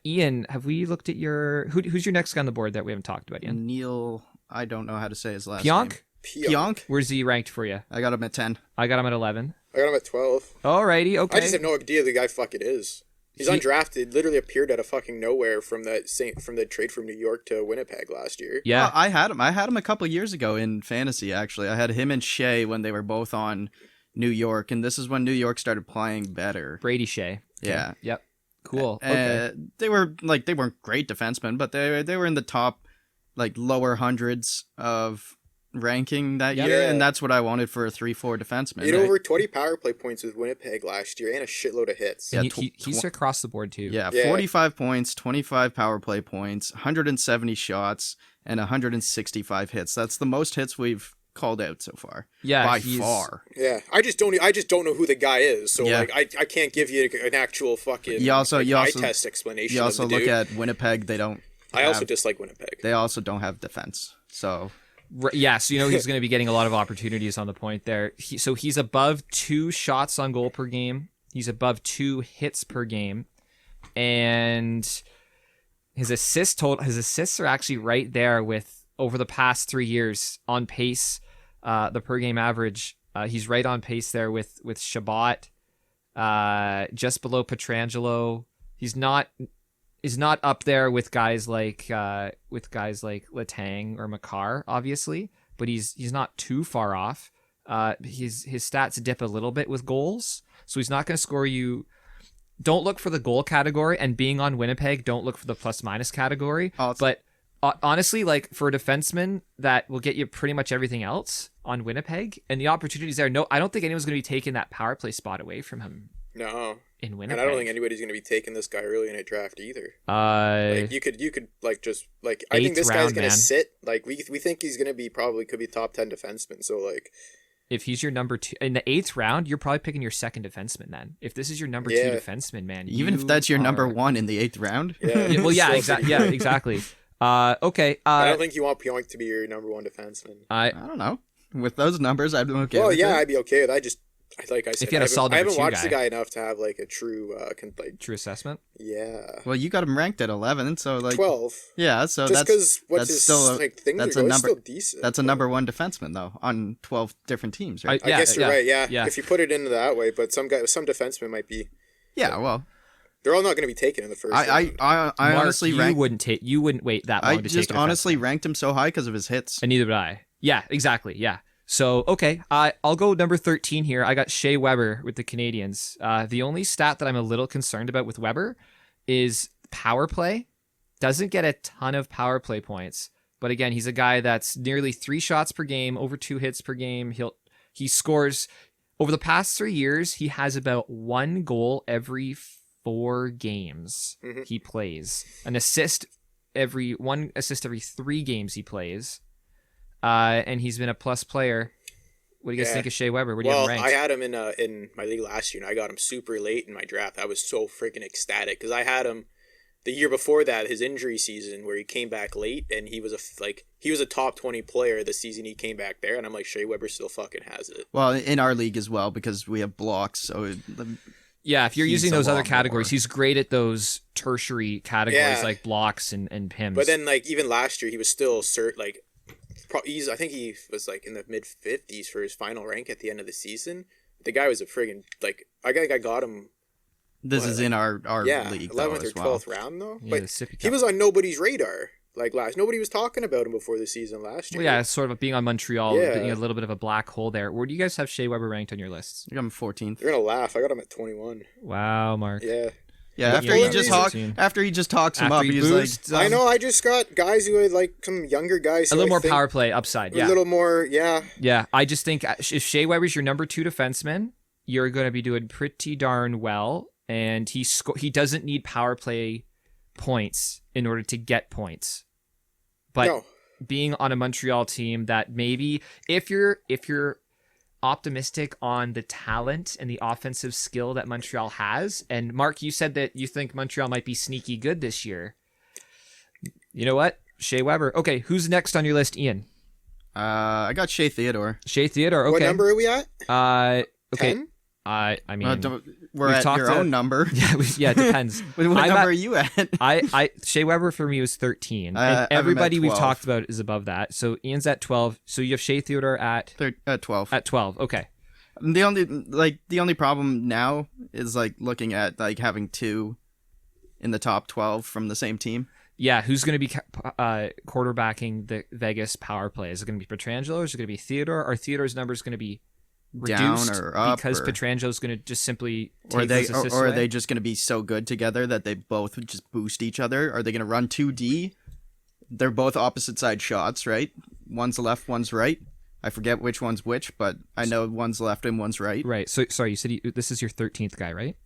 [SPEAKER 1] Ian, have we looked at who's your next guy on the board that we haven't talked about, Ian?
[SPEAKER 2] Neil, I don't know how to say his last
[SPEAKER 1] Pionk?
[SPEAKER 2] name.
[SPEAKER 4] Pionk.
[SPEAKER 2] Pionk?
[SPEAKER 1] Where's he ranked for you?
[SPEAKER 2] I got him at 10.
[SPEAKER 1] I got him at 11.
[SPEAKER 4] I got him at 12.
[SPEAKER 1] Alrighty, okay.
[SPEAKER 4] I just have no idea who the guy fucking is. He's undrafted. Literally appeared out of fucking nowhere from the trade from New York to Winnipeg last year.
[SPEAKER 1] Yeah.
[SPEAKER 2] I had him. I had him a couple years ago in fantasy, actually. I had him and Shea when they were both on New York, and this is when New York started playing better.
[SPEAKER 1] Brady Shea. Okay.
[SPEAKER 2] Yeah.
[SPEAKER 1] Yep. Cool. Okay.
[SPEAKER 2] They weren't great defensemen, but they were in the top, lower hundreds of ranking that
[SPEAKER 1] Yeah.
[SPEAKER 2] year,
[SPEAKER 4] Yeah.
[SPEAKER 2] and that's what I wanted for a 3-4 defenseman.
[SPEAKER 4] He had over 20 power play points with Winnipeg last year and a shitload of hits.
[SPEAKER 2] Yeah,
[SPEAKER 1] He's across the board too.
[SPEAKER 2] Yeah,
[SPEAKER 4] Yeah.
[SPEAKER 2] 45 points, 25 power play points, 170 shots, and 165 hits. That's the most hits we've called out so far.
[SPEAKER 1] Yeah,
[SPEAKER 2] by
[SPEAKER 1] he's-
[SPEAKER 2] far.
[SPEAKER 4] Yeah, I just don't know who the guy is. So
[SPEAKER 2] Yeah.
[SPEAKER 4] I can't give you an actual fucking
[SPEAKER 2] You also-
[SPEAKER 4] eye test explanation.
[SPEAKER 2] You also
[SPEAKER 4] of the
[SPEAKER 2] look
[SPEAKER 4] dude.
[SPEAKER 2] at Winnipeg. They don't.
[SPEAKER 4] I also
[SPEAKER 2] have-
[SPEAKER 4] dislike Winnipeg.
[SPEAKER 2] They also don't have defense. So
[SPEAKER 1] Yeah, so he's going to be getting a lot of opportunities on the point there. So he's above 2 shots on goal per game. He's above 2 hits per game, and his assists are actually right there with over the past 3 years on pace. The per game average, he's right on pace there with Shabbat, just below Pietrangelo. He's not up there with guys like Letang or Makar, obviously, but he's not too far off. his stats dip a little bit with goals, so he's not going to score you. Don't look for the goal category, and being on Winnipeg, don't look for the plus minus category.
[SPEAKER 2] Awesome.
[SPEAKER 1] But honestly, like for a defenseman, that will get you pretty much everything else on Winnipeg, and the opportunities there. No, I don't think anyone's going to be taking that power play spot away from him.
[SPEAKER 4] No.
[SPEAKER 1] In Winnipeg.
[SPEAKER 4] And I don't think anybody's going to be taking this guy early in a draft either. Like you could like just like I think this guy's going to sit. Like we think he's going to be could be top 10 defenseman. So like
[SPEAKER 1] if he's your number 2 in the 8th round, you're probably picking your second defenseman then. If this is your number 2 defenseman, man.
[SPEAKER 2] Even if that's your number 1 in the 8th round.
[SPEAKER 4] Yeah.
[SPEAKER 1] Well, yeah, exactly. Yeah, exactly. Okay.
[SPEAKER 4] I don't think you want Pionk to be your number 1 defenseman.
[SPEAKER 2] I don't know. With those numbers, I'd be okay.
[SPEAKER 4] Well,
[SPEAKER 2] with
[SPEAKER 4] yeah,
[SPEAKER 2] it.
[SPEAKER 4] I'd be okay with it. Like I said,
[SPEAKER 1] if you had a solid
[SPEAKER 4] I haven't
[SPEAKER 1] number 2
[SPEAKER 4] watched the guy enough to have like a true
[SPEAKER 1] true assessment.
[SPEAKER 4] Yeah.
[SPEAKER 2] Well, you got him ranked at 11, so like
[SPEAKER 4] 12.
[SPEAKER 2] Yeah, so
[SPEAKER 4] just because
[SPEAKER 2] that's still
[SPEAKER 4] things
[SPEAKER 2] that's
[SPEAKER 4] are
[SPEAKER 2] a number.
[SPEAKER 4] still decent.
[SPEAKER 2] That's a number 1 defenseman though on 12 different teams, right?
[SPEAKER 4] I guess you're right. Yeah. If you put it into that way, but some defensemen might be.
[SPEAKER 2] Yeah, well,
[SPEAKER 4] they're all not going to be taken in the first.
[SPEAKER 2] I
[SPEAKER 1] Mark,
[SPEAKER 2] honestly
[SPEAKER 1] you wouldn't wait that long to take.
[SPEAKER 2] I just honestly ranked him so high because of his hits.
[SPEAKER 1] And neither would I. Yeah, exactly. Yeah. So, okay, I'll go number 13 here. I got Shea Weber with the Canadians. The only stat that I'm a little concerned about with Weber is power play. Doesn't get a ton of power play points. But again, he's a guy that's nearly 3 shots per game, over 2 hits per game. He scores over the past 3 years. He has about 1 goal every 4 games he plays. One assist every 3 games he plays. And he's been a plus player. What do you guys think of Shea Weber? Where do you have him ranked?
[SPEAKER 4] I had him in my league last year, and I got him super late in my draft. I was so freaking ecstatic because I had him the year before that, his injury season, where he came back late, and he was a top 20 player the season he came back there, and I'm like, Shea Weber still fucking has it.
[SPEAKER 2] Well, in our league as well, because we have blocks, so.
[SPEAKER 1] Yeah, if you're using those other categories, he's great at those tertiary categories like blocks and PIMs.
[SPEAKER 4] But then, like even last year, he was still I think he was like in the mid 50s for his final rank at the end of the season. The guy was a friggin' like I got him.
[SPEAKER 2] This is in our league,
[SPEAKER 4] 11th or 12th round though.
[SPEAKER 1] Yeah,
[SPEAKER 4] but he was on nobody's radar. Like nobody was talking about him before the season last year.
[SPEAKER 1] Well, yeah, sort of being on Montreal, being a little bit of a black hole there. Where do you guys have Shea Weber ranked on your lists?
[SPEAKER 2] I got him 14th.
[SPEAKER 4] You're gonna laugh. I got him at 21.
[SPEAKER 1] Wow, Mark.
[SPEAKER 4] Yeah.
[SPEAKER 2] Yeah, after he just talks him up, he's like,
[SPEAKER 4] I know. I just got guys who had like some younger guys.
[SPEAKER 1] A little more power play upside. Yeah.
[SPEAKER 4] A little more. Yeah.
[SPEAKER 1] Yeah. I just think if Shea Weber's your number 2 defenseman, you're going to be doing pretty darn well. And he doesn't need power play points in order to get points. But being on a Montreal team that maybe if you're optimistic on the talent and the offensive skill that Montreal has, and Mark, you said that you think Montreal might be sneaky good this year. You know what? Shea Weber. Okay, who's next on your list, Ian?
[SPEAKER 2] I got Shea Theodore.
[SPEAKER 1] Shea Theodore. Okay.
[SPEAKER 4] What number are we at?
[SPEAKER 1] Okay.
[SPEAKER 4] 10?
[SPEAKER 1] I mean,
[SPEAKER 2] we're at your own number.
[SPEAKER 1] Yeah, it depends.
[SPEAKER 2] What number are you at?
[SPEAKER 1] Shea Weber for me was 13.
[SPEAKER 2] And
[SPEAKER 1] everybody we've talked about is above that. So Ian's at 12. So you have Shea Theodore at
[SPEAKER 2] 12.
[SPEAKER 1] At 12. Okay.
[SPEAKER 2] The only problem now is like looking at like having 2 in the top 12 from the same team.
[SPEAKER 1] Yeah, who's going to be quarterbacking the Vegas power play? Is it going to be Pietrangelo or is it going to be Theodore? Or Theodore's number is going to be reduced
[SPEAKER 2] down or up
[SPEAKER 1] because Pietrangelo's going to just simply take
[SPEAKER 2] or are they just going to be so good together that they both just boost each other? Are they going to run 2D? They're both opposite side shots, right? One's left, one's right. I forget which one's which, but I know one's left and one's right.
[SPEAKER 1] Right. So sorry, you said this is your 13th guy, right?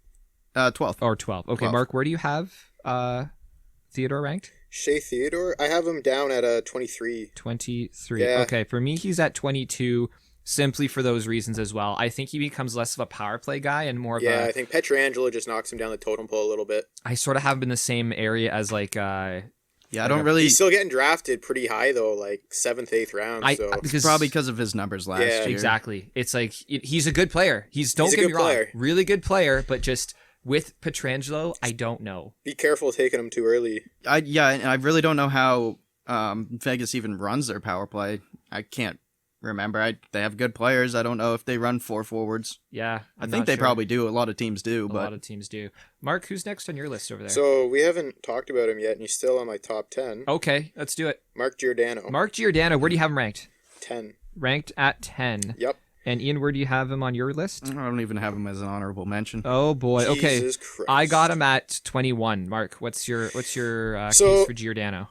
[SPEAKER 2] 12th.
[SPEAKER 1] Or 12. Okay,
[SPEAKER 2] 12.
[SPEAKER 1] Mark, where do you have Theodore ranked?
[SPEAKER 4] Shea Theodore? I have him down at 23.
[SPEAKER 1] 23.
[SPEAKER 4] Yeah.
[SPEAKER 1] Okay, for me, he's at 22. Simply for those reasons as well. I think he becomes less of a power play guy and more of a...
[SPEAKER 4] Yeah, I think Pietrangelo just knocks him down the totem pole a little bit.
[SPEAKER 1] I sort of have him in the same area as like...
[SPEAKER 2] yeah, I don't really...
[SPEAKER 4] He's still getting drafted pretty high though, like 7th, 8th round.
[SPEAKER 2] Probably because of his numbers last year.
[SPEAKER 1] Exactly. It's like, he's a good player. Don't get me wrong. Really good player, but just with Pietrangelo, I don't know.
[SPEAKER 4] Be careful taking him too early.
[SPEAKER 2] And I really don't know how Vegas even runs their power play. I can't remember. They have good players. I don't know if they run 4 forwards.
[SPEAKER 1] Yeah,
[SPEAKER 2] I think they probably do. A lot of teams do.
[SPEAKER 1] A lot of teams do. Mark, who's next on your list over there?
[SPEAKER 4] So we haven't talked about him yet, and he's still on my top 10.
[SPEAKER 1] Okay, let's do it.
[SPEAKER 4] Mark Giordano.
[SPEAKER 1] Mark Giordano, where do you have him ranked?
[SPEAKER 4] 10.
[SPEAKER 1] Ranked at 10.
[SPEAKER 4] Yep.
[SPEAKER 1] And Ian, where do you have him on your list?
[SPEAKER 2] I don't even have him as an honorable mention.
[SPEAKER 1] Oh boy. Okay.
[SPEAKER 4] Jesus Christ.
[SPEAKER 1] I got him at 21. Mark, what's your case for Giordano?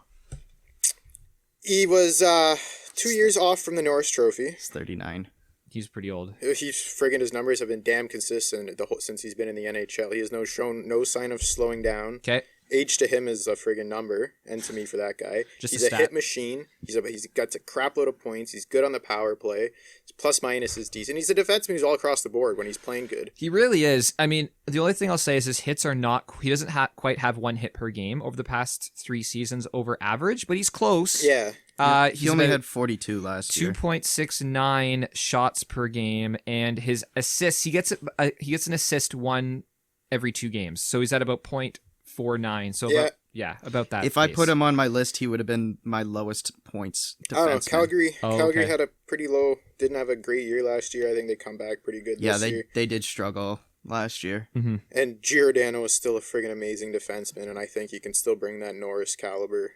[SPEAKER 4] He was 2 years off from the Norris Trophy.
[SPEAKER 2] It's 39.
[SPEAKER 1] He's pretty old.
[SPEAKER 4] He's friggin' his numbers have been damn consistent since he's been in the NHL. He has shown no sign of slowing down.
[SPEAKER 1] Okay.
[SPEAKER 4] Age to him is a friggin' number, and to me for that guy, he's a hit machine. He's got a crap load of points. He's good on the power play. His plus minus is decent. He's a defenseman who's all across the board when he's playing good.
[SPEAKER 1] He really is. I mean, the only thing I'll say is his hits are not. He doesn't quite have 1 hit per game over the past 3 seasons over average, but he's close.
[SPEAKER 4] Yeah.
[SPEAKER 2] He only had 42 last year.
[SPEAKER 1] 2.69 shots per game, and his assists. He gets an assist 1 every 2 games, so he's at about 0.49. So about that.
[SPEAKER 2] If I put him on my list, he would have been my lowest points defenseman.
[SPEAKER 4] I don't know. Calgary
[SPEAKER 1] okay.
[SPEAKER 4] had a pretty low. Didn't have a great year last year. I think they come back pretty good.
[SPEAKER 2] Yeah,
[SPEAKER 4] this year.
[SPEAKER 2] they did struggle last year.
[SPEAKER 1] Mm-hmm.
[SPEAKER 4] And Giordano is still a friggin' amazing defenseman, and I think he can still bring that Norris caliber.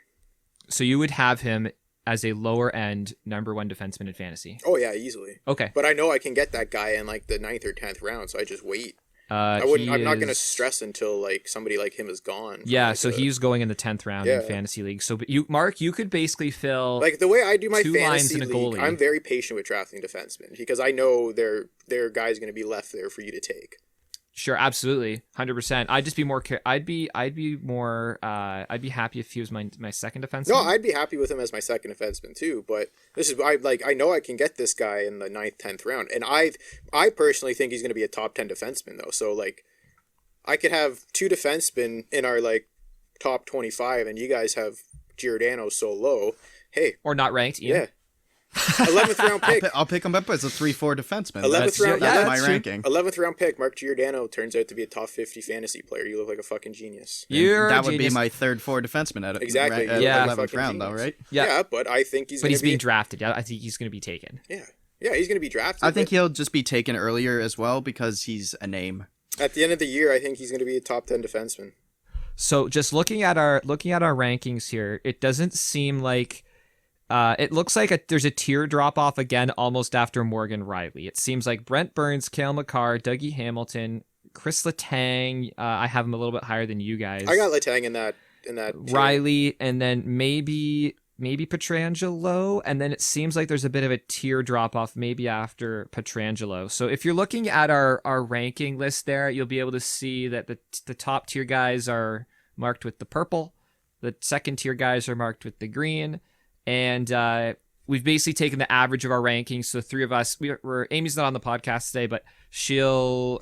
[SPEAKER 1] So you would have him as a lower end number 1 defenseman in fantasy.
[SPEAKER 4] Oh yeah, easily.
[SPEAKER 1] Okay.
[SPEAKER 4] But I know I can get that guy in like the 9th or 10th round, so I just wait. I'm not gonna stress until like somebody like him is gone.
[SPEAKER 1] Yeah, so he's going in the 10th round in fantasy league. So, but Mark, you could basically fill
[SPEAKER 4] like the way I do my
[SPEAKER 1] 2 lines
[SPEAKER 4] fantasy
[SPEAKER 1] in a
[SPEAKER 4] league.
[SPEAKER 1] goalie.
[SPEAKER 4] I'm very patient with drafting defensemen because I know their guy's gonna be left there for you to take.
[SPEAKER 1] Sure, absolutely, 100%. I'd just be more. I'd be happy if he was my second defenseman.
[SPEAKER 4] No, I'd be happy with him as my second defenseman too. But I know I can get this guy in the 9th, 10th round, and I personally think he's going to be a top 10 defenseman though. So like, I could have 2 defensemen in our like top 25, and you guys have Giordano so low. Hey,
[SPEAKER 1] or not ranked. Ian.
[SPEAKER 4] Yeah. 11th round pick.
[SPEAKER 2] I'll pick him up as a 3-4 defenseman.
[SPEAKER 4] 11th round.
[SPEAKER 2] That's my
[SPEAKER 1] true.
[SPEAKER 2] ranking.
[SPEAKER 4] 11th round pick. Mark Giordano turns out to be a top 50 fantasy player. You look like a fucking genius.
[SPEAKER 2] That would be my 3rd-4 defenseman at
[SPEAKER 4] exactly.
[SPEAKER 2] At
[SPEAKER 1] Yeah.
[SPEAKER 2] 11th round, though, right?
[SPEAKER 1] Yeah,
[SPEAKER 4] but I think he's
[SPEAKER 1] being drafted. Yeah, I think he's going to be taken.
[SPEAKER 4] Yeah, he's going to be drafted.
[SPEAKER 2] I think he'll just be taken earlier as well because he's a name.
[SPEAKER 4] At the end of the year, I think he's going to be a top 10 defenseman.
[SPEAKER 1] So just looking at our rankings here, it doesn't seem like. It looks like there's a tier drop off again almost after Morgan Riley. It seems like Brent Burns, Cale Makar, Dougie Hamilton, Chris Letang. I have him a little bit higher than you guys.
[SPEAKER 4] I got Letang in that tier.
[SPEAKER 1] Riley, and then maybe Pietrangelo, and then it seems like there's a bit of a tier drop off maybe after Pietrangelo. So if you're looking at our ranking list there, you'll be able to see that the top tier guys are marked with the purple, the second tier guys are marked with the green. And we've basically taken the average of our rankings. So 3 of us, Amy's not on the podcast today, but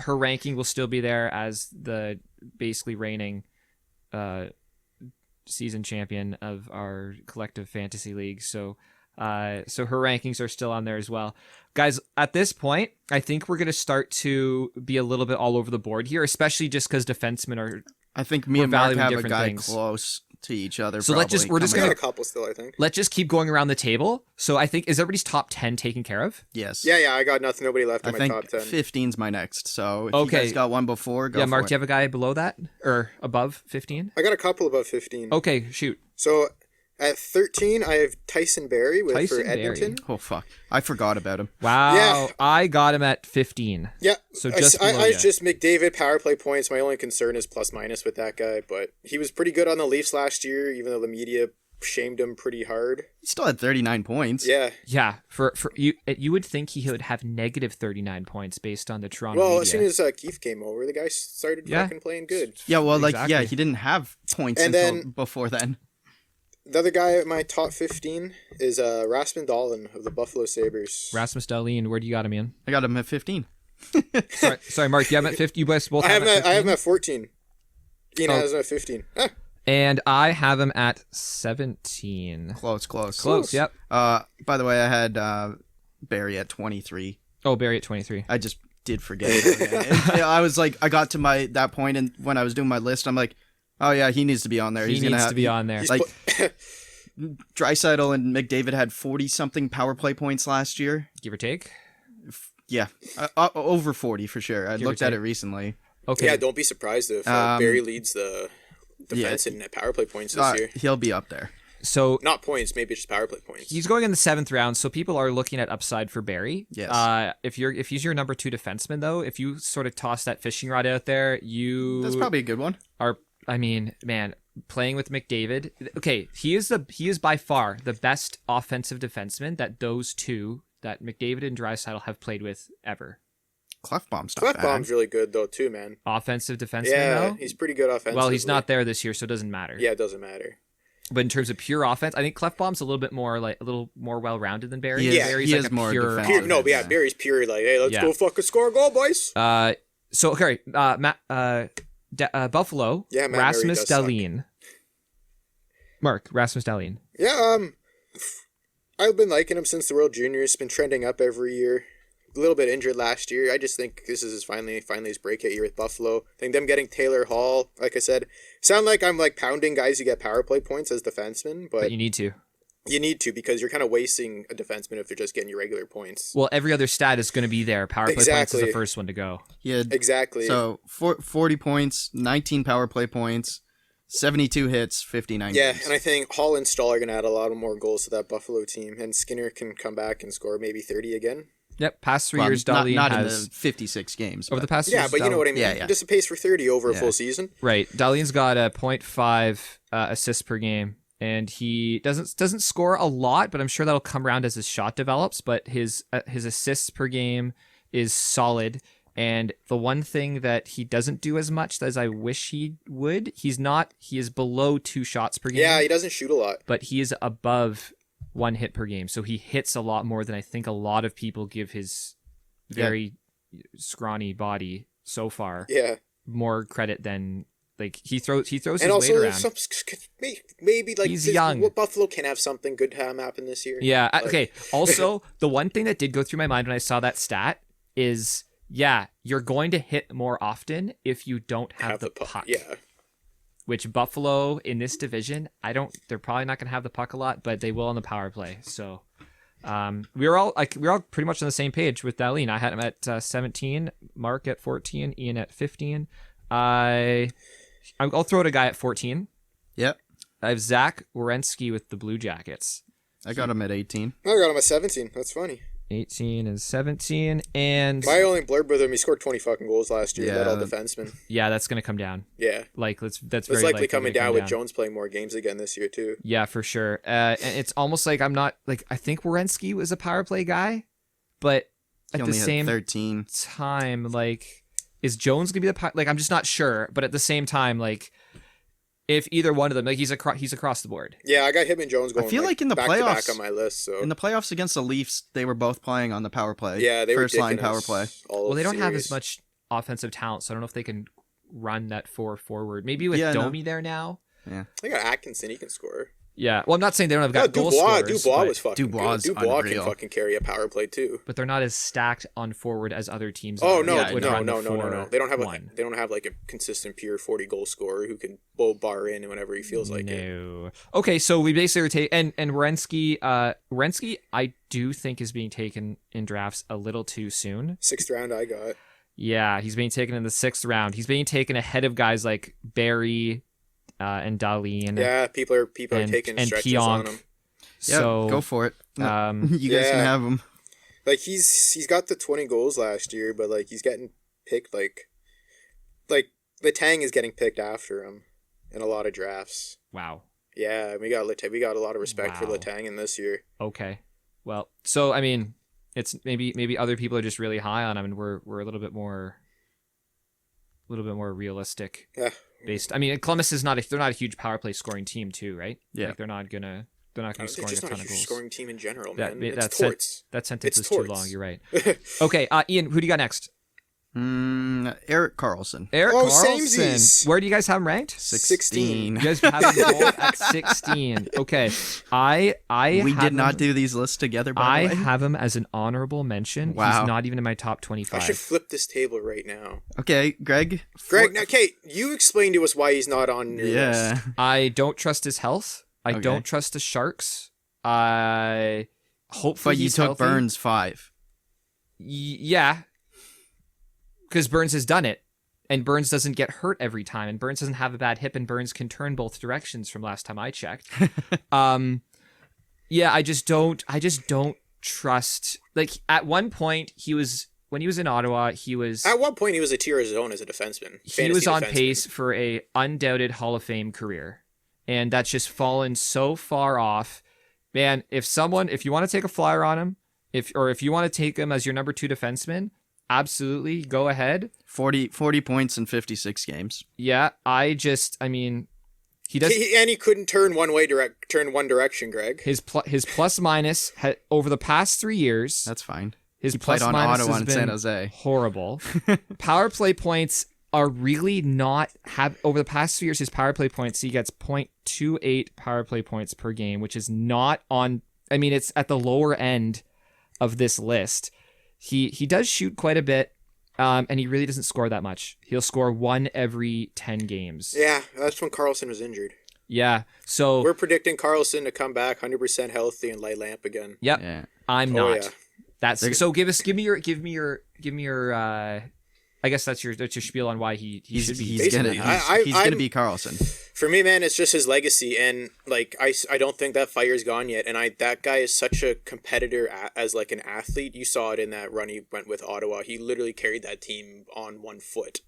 [SPEAKER 1] her ranking will still be there as the basically reigning season champion of our collective fantasy league. So her rankings are still on there as well. Guys, at this point, I think we're going to start to be a little bit all over the board here, especially just because defensemen are.
[SPEAKER 2] I think me and Mark have a
[SPEAKER 1] different
[SPEAKER 2] guy
[SPEAKER 1] things.
[SPEAKER 2] Close to each other.
[SPEAKER 1] So we're just
[SPEAKER 4] I
[SPEAKER 1] gonna
[SPEAKER 4] got a couple still, I think.
[SPEAKER 1] let's just keep going around the table. So I think is everybody's top 10 taken care of?
[SPEAKER 2] Yes.
[SPEAKER 4] Yeah, I got nobody left in
[SPEAKER 2] I
[SPEAKER 4] my
[SPEAKER 2] think
[SPEAKER 4] top 10.
[SPEAKER 2] 15's my next. So if
[SPEAKER 1] Okay.
[SPEAKER 2] you guys got one before, go
[SPEAKER 1] Yeah,
[SPEAKER 2] for
[SPEAKER 1] Mark,
[SPEAKER 2] it.
[SPEAKER 1] do you have a guy below that or above 15?
[SPEAKER 4] I got a couple above 15.
[SPEAKER 1] Okay, shoot.
[SPEAKER 4] So at 13, I have Tyson Barrie for
[SPEAKER 1] Tyson
[SPEAKER 4] Edmonton.
[SPEAKER 2] Oh, fuck. I forgot about him.
[SPEAKER 1] Wow.
[SPEAKER 4] Yeah.
[SPEAKER 1] I got him at 15.
[SPEAKER 4] Yeah.
[SPEAKER 1] So just
[SPEAKER 4] I
[SPEAKER 1] below ya.
[SPEAKER 4] just McDavid power play points. My only concern is plus minus with that guy, but he was pretty good on the Leafs last year, even though the media shamed him pretty hard.
[SPEAKER 2] He still had 39 points.
[SPEAKER 4] Yeah.
[SPEAKER 1] Yeah, for you would think he would have negative 39 points based on the Toronto
[SPEAKER 4] Well,
[SPEAKER 1] media.
[SPEAKER 4] as soon as Keith came over, the guy started fucking playing good.
[SPEAKER 2] Yeah, well,
[SPEAKER 1] Exactly.
[SPEAKER 2] he didn't have points
[SPEAKER 4] And
[SPEAKER 2] until
[SPEAKER 4] then-
[SPEAKER 2] before then.
[SPEAKER 4] The other guy at my top 15 is Rasmus Dahlin of the Buffalo Sabres.
[SPEAKER 1] Rasmus Dahlin, where do you got him in?
[SPEAKER 2] I got him at 15.
[SPEAKER 1] Sorry, Mark, you have him at 50. You guys both
[SPEAKER 4] I have
[SPEAKER 1] him at 15?
[SPEAKER 4] him at 14. Ian has him at 15. Ah,
[SPEAKER 1] And I have him at 17.
[SPEAKER 2] Close.
[SPEAKER 1] Yep.
[SPEAKER 2] By the way, I had Barry at 23.
[SPEAKER 1] Oh, Barry at 23.
[SPEAKER 2] I just did forget it again. I was like, I got to that point, and when I was doing my list, I'm like, oh yeah, he needs to be on there.
[SPEAKER 1] He needs to be on there.
[SPEAKER 2] Like, Draisaitl and McDavid had 40-something power play points last year.
[SPEAKER 1] Give or take.
[SPEAKER 2] Yeah, over 40 for sure. I
[SPEAKER 1] Give or
[SPEAKER 2] looked at
[SPEAKER 1] take.
[SPEAKER 2] it recently.
[SPEAKER 1] Okay.
[SPEAKER 4] Yeah, don't be surprised if Barry leads the defense in power play points this year.
[SPEAKER 2] He'll be up there.
[SPEAKER 1] So
[SPEAKER 4] Not points, maybe just power play points.
[SPEAKER 1] he's going in the 7th round, so people are looking at upside for Barry.
[SPEAKER 2] Yes.
[SPEAKER 1] If he's your number 2 defenseman, though, if you sort of toss that fishing rod out there,
[SPEAKER 2] That's probably a good one.
[SPEAKER 1] are. I mean, man, playing with McDavid. Okay, he is by far the best offensive defenseman that those two, that McDavid and Draisaitl, have played with ever.
[SPEAKER 2] Clefbaum's not bad.
[SPEAKER 4] Clefbaum's really good though too, man.
[SPEAKER 1] Offensive defenseman,
[SPEAKER 4] Yeah,
[SPEAKER 1] though.
[SPEAKER 4] he's pretty good offensively.
[SPEAKER 1] Well, he's not there this year, so it doesn't matter.
[SPEAKER 4] Yeah, it doesn't matter.
[SPEAKER 1] But in terms of pure offense, I think Clefbaum's a little more well-rounded than Barry.
[SPEAKER 2] He is-
[SPEAKER 1] Barry's
[SPEAKER 2] he
[SPEAKER 1] like
[SPEAKER 2] is
[SPEAKER 1] a
[SPEAKER 2] more
[SPEAKER 1] pure.
[SPEAKER 2] defensive.
[SPEAKER 4] Pure, no, but yeah,
[SPEAKER 2] Yeah.
[SPEAKER 4] Barry's pure. Like, hey, let's
[SPEAKER 1] Yeah.
[SPEAKER 4] go fucking score a goal, boys.
[SPEAKER 1] So okay, Buffalo.
[SPEAKER 4] Yeah, Matt Murray
[SPEAKER 1] Rasmus
[SPEAKER 4] does suck.
[SPEAKER 1] Dahlin. Mark Rasmus Dahlin.
[SPEAKER 4] Yeah, I've been liking him since the World Juniors. Been trending up every year. A little bit injured last year. I just think this is finally his breakout year with Buffalo. I think them getting Taylor Hall, like I said, sound like I'm like pounding guys who get power play points as defensemen, but
[SPEAKER 1] But you need to.
[SPEAKER 4] you need to because you're kind of wasting a defenseman if they're just getting your regular points.
[SPEAKER 1] Well, every other stat is going to be there. Power play points is
[SPEAKER 4] Exactly.
[SPEAKER 1] the first one to go.
[SPEAKER 2] He had
[SPEAKER 4] Exactly.
[SPEAKER 2] so 40 points, 19 power play points, 72 hits, 59
[SPEAKER 4] yeah,
[SPEAKER 2] games.
[SPEAKER 4] and I think Hall and Stahl are going to add a lot of more goals to that Buffalo team, and Skinner can come back and score maybe 30 again.
[SPEAKER 1] Yep, past 3
[SPEAKER 2] Well,
[SPEAKER 1] years,
[SPEAKER 2] not,
[SPEAKER 1] Dahlin
[SPEAKER 2] not
[SPEAKER 1] has
[SPEAKER 2] in the 56 games.
[SPEAKER 1] over the
[SPEAKER 2] but-
[SPEAKER 1] past.
[SPEAKER 4] Yeah,
[SPEAKER 1] years,
[SPEAKER 4] but you know what I mean.
[SPEAKER 2] Yeah.
[SPEAKER 4] Just a pace for 30 over a
[SPEAKER 2] Yeah.
[SPEAKER 4] full season.
[SPEAKER 1] Right, Dahlin's got a 0.5 assists per game, and he doesn't score a lot, but I'm sure that'll come around as his shot develops. But his assists per game is solid. And the one thing that he doesn't do as much as I wish he would, he is below 2 shots per game.
[SPEAKER 4] Yeah, he doesn't shoot a lot.
[SPEAKER 1] But he is above 1 hit per game. So he hits a lot more than I think a lot of people give his very scrawny body so far
[SPEAKER 4] Yeah.
[SPEAKER 1] more credit than like he throws his
[SPEAKER 4] And
[SPEAKER 1] weight
[SPEAKER 4] also,
[SPEAKER 1] around.
[SPEAKER 4] maybe like
[SPEAKER 1] He's
[SPEAKER 4] this-
[SPEAKER 1] young.
[SPEAKER 4] Buffalo can have something good happen this year.
[SPEAKER 1] Yeah.
[SPEAKER 4] Like-
[SPEAKER 1] Okay. Also, the one thing that did go through my mind when I saw that stat is, yeah, you're going to hit more often if you don't have the puck.
[SPEAKER 4] Yeah.
[SPEAKER 1] Which Buffalo in this division, they're probably not going to have the puck a lot, but they will on the power play. So we were all pretty much on the same page with Dahlin. I had him at 17, Mark at 14, Ian at 15. I'll throw it a guy at 14.
[SPEAKER 2] Yep.
[SPEAKER 1] I have Zach Werenski with the Blue Jackets.
[SPEAKER 2] I got him at 18.
[SPEAKER 4] I got him at 17. That's funny.
[SPEAKER 1] 18 and 17, and
[SPEAKER 4] My only blurb with him, he scored 20 fucking goals last year.
[SPEAKER 2] Yeah,
[SPEAKER 4] Led all
[SPEAKER 2] that-
[SPEAKER 4] defensemen.
[SPEAKER 1] yeah, that's going to come down.
[SPEAKER 4] Yeah.
[SPEAKER 1] Like that's
[SPEAKER 4] It's
[SPEAKER 1] very
[SPEAKER 4] likely coming
[SPEAKER 1] to
[SPEAKER 4] down
[SPEAKER 1] come
[SPEAKER 4] with Jones playing more games again this year too.
[SPEAKER 1] Yeah, for sure. And it's almost like I'm not like I think Werenski was a power play guy, but
[SPEAKER 2] He
[SPEAKER 1] at the
[SPEAKER 2] only had
[SPEAKER 1] same
[SPEAKER 2] 13.
[SPEAKER 1] time, like, is Jones gonna be the like? I'm just not sure. But at the same time, like, if either one of them, like, he's across the board.
[SPEAKER 4] Yeah, I got him and Jones going.
[SPEAKER 2] feel like in the
[SPEAKER 4] back to back
[SPEAKER 2] playoffs-
[SPEAKER 4] on my list. So
[SPEAKER 2] In the playoffs against the Leafs, they were both playing on the power play.
[SPEAKER 4] yeah, they
[SPEAKER 2] first
[SPEAKER 4] were
[SPEAKER 2] line
[SPEAKER 4] dicking
[SPEAKER 2] power
[SPEAKER 4] us
[SPEAKER 2] play.
[SPEAKER 4] all
[SPEAKER 1] Well, they don't have
[SPEAKER 4] series.
[SPEAKER 1] as much offensive talent, so I don't know if they can run that 4 forward. Maybe with
[SPEAKER 2] Yeah, no.
[SPEAKER 1] Domi there now.
[SPEAKER 4] They got Atkinson. He can score.
[SPEAKER 1] Yeah. Well, I'm not saying they don't have
[SPEAKER 4] No,
[SPEAKER 1] got goal
[SPEAKER 4] Dubois.
[SPEAKER 1] scorers,
[SPEAKER 4] Dubois
[SPEAKER 1] but,
[SPEAKER 4] was fucking
[SPEAKER 2] Dubois is
[SPEAKER 4] good. Dubois
[SPEAKER 2] unreal.
[SPEAKER 4] can fucking carry a power play too.
[SPEAKER 1] but they're not as stacked on forward as other teams.
[SPEAKER 4] Oh
[SPEAKER 1] are.
[SPEAKER 4] no,
[SPEAKER 2] Yeah,
[SPEAKER 1] Would
[SPEAKER 4] no,
[SPEAKER 1] run
[SPEAKER 4] no,
[SPEAKER 1] the
[SPEAKER 4] no, no, no. They don't have
[SPEAKER 1] one.
[SPEAKER 4] like a consistent pure 40 goal scorer who can bowl bar in whenever he feels like it.
[SPEAKER 1] No. Okay, so we basically are taking and Werenski. Werenski, I do think is being taken in drafts a little too soon.
[SPEAKER 4] 6th round, I got.
[SPEAKER 1] Yeah, he's being taken in the 6th round. He's being taken ahead of guys like Barry and Dahlin.
[SPEAKER 4] Yeah, people are taking
[SPEAKER 1] and
[SPEAKER 4] stretches on
[SPEAKER 1] Pionk.
[SPEAKER 4] him.
[SPEAKER 2] Yeah,
[SPEAKER 1] So
[SPEAKER 2] go for it.
[SPEAKER 1] um,
[SPEAKER 2] You guys
[SPEAKER 4] Yeah.
[SPEAKER 2] can have him.
[SPEAKER 4] Like he's got the 20 goals last year, but like he's getting picked like Letang is getting picked after him in a lot of drafts.
[SPEAKER 1] wow.
[SPEAKER 4] Yeah, we got a lot of respect for
[SPEAKER 1] Wow.
[SPEAKER 4] Letang in this year.
[SPEAKER 1] Okay. Well, so I mean, it's maybe other people are just really high on him, and we're a little bit more realistic
[SPEAKER 4] Yeah.
[SPEAKER 1] based. I mean, Columbus is they're not a huge power play scoring team too, right?
[SPEAKER 2] Yeah.
[SPEAKER 1] Like they're not gonna
[SPEAKER 4] They're
[SPEAKER 1] be scoring a
[SPEAKER 4] just not
[SPEAKER 1] ton
[SPEAKER 4] a
[SPEAKER 1] of
[SPEAKER 4] huge
[SPEAKER 1] goals.
[SPEAKER 4] scoring team in general,
[SPEAKER 1] That-
[SPEAKER 4] man.
[SPEAKER 1] that
[SPEAKER 4] It's
[SPEAKER 1] said-
[SPEAKER 4] torts.
[SPEAKER 1] That sentence
[SPEAKER 4] It's
[SPEAKER 1] is too
[SPEAKER 4] torts.
[SPEAKER 1] long. You're right. Okay, Ian, who do you got next?
[SPEAKER 2] Eric Carlson.
[SPEAKER 1] Eric
[SPEAKER 4] Oh,
[SPEAKER 1] Carlson.
[SPEAKER 4] samesies.
[SPEAKER 1] Where do you guys have him ranked?
[SPEAKER 2] 16.
[SPEAKER 1] You guys have him both at 16. Okay, I
[SPEAKER 2] We
[SPEAKER 1] have
[SPEAKER 2] did not
[SPEAKER 1] him-
[SPEAKER 2] do these lists together, by
[SPEAKER 1] I
[SPEAKER 2] the way.
[SPEAKER 1] have him as an honorable mention.
[SPEAKER 2] Wow.
[SPEAKER 1] He's not even in my top
[SPEAKER 4] I
[SPEAKER 1] 25.
[SPEAKER 4] should flip this table right now.
[SPEAKER 2] Okay, Greg.
[SPEAKER 4] Greg, now Kate, you explain to us why he's not on your
[SPEAKER 2] Yeah.
[SPEAKER 4] list.
[SPEAKER 1] I don't trust his health. I
[SPEAKER 2] Okay.
[SPEAKER 1] don't trust the Sharks. I hopefully
[SPEAKER 2] But you
[SPEAKER 1] he's
[SPEAKER 2] took
[SPEAKER 1] healthy.
[SPEAKER 2] Burns 5.
[SPEAKER 1] Yeah, because Burns has done it, and Burns doesn't get hurt every time, and Burns doesn't have a bad hip, and Burns can turn both directions from last time I checked. Yeah, I just don't trust. Like, at one point, when he was in Ottawa,
[SPEAKER 4] At one point, he was a tier of his own as a defenseman.
[SPEAKER 1] He was on
[SPEAKER 4] defenseman.
[SPEAKER 1] pace for a undoubted Hall of Fame career, and that's just fallen so far off. Man, if you want to take a flyer on him, if you want to take him as your number 2 defenseman, absolutely go ahead.
[SPEAKER 2] 40 points in 56 games.
[SPEAKER 1] Yeah, I mean, he does.
[SPEAKER 4] And he couldn't turn one direction, Greg.
[SPEAKER 1] His plus minus over the past 3 years.
[SPEAKER 2] That's fine.
[SPEAKER 1] His
[SPEAKER 2] He played
[SPEAKER 1] plus
[SPEAKER 2] on
[SPEAKER 1] minus
[SPEAKER 2] Ottawa
[SPEAKER 1] has
[SPEAKER 2] and
[SPEAKER 1] been
[SPEAKER 2] San Jose.
[SPEAKER 1] horrible. Power play points are really not over the past 3 years. His power play points, he gets 0.28 power play points per game, which is not on. I mean, it's at the lower end of this list. He does shoot quite a bit, and he really doesn't score that much. He'll score 1 every 10 games.
[SPEAKER 4] Yeah, that's when Carlson was injured.
[SPEAKER 1] Yeah, so
[SPEAKER 4] We're predicting Carlson to come back 100% healthy and light lamp again.
[SPEAKER 1] yep,
[SPEAKER 2] Yeah.
[SPEAKER 1] I'm
[SPEAKER 4] Oh,
[SPEAKER 1] not.
[SPEAKER 4] yeah.
[SPEAKER 1] That's so. Give me your. I guess that's your spiel on why he should be.
[SPEAKER 2] He's gonna be Carlson.
[SPEAKER 4] For me, man, it's just his legacy, and like I don't think that fire's gone yet. And that guy is such a competitor as like an athlete. You saw it in that run he went with Ottawa. He literally carried that team on one foot.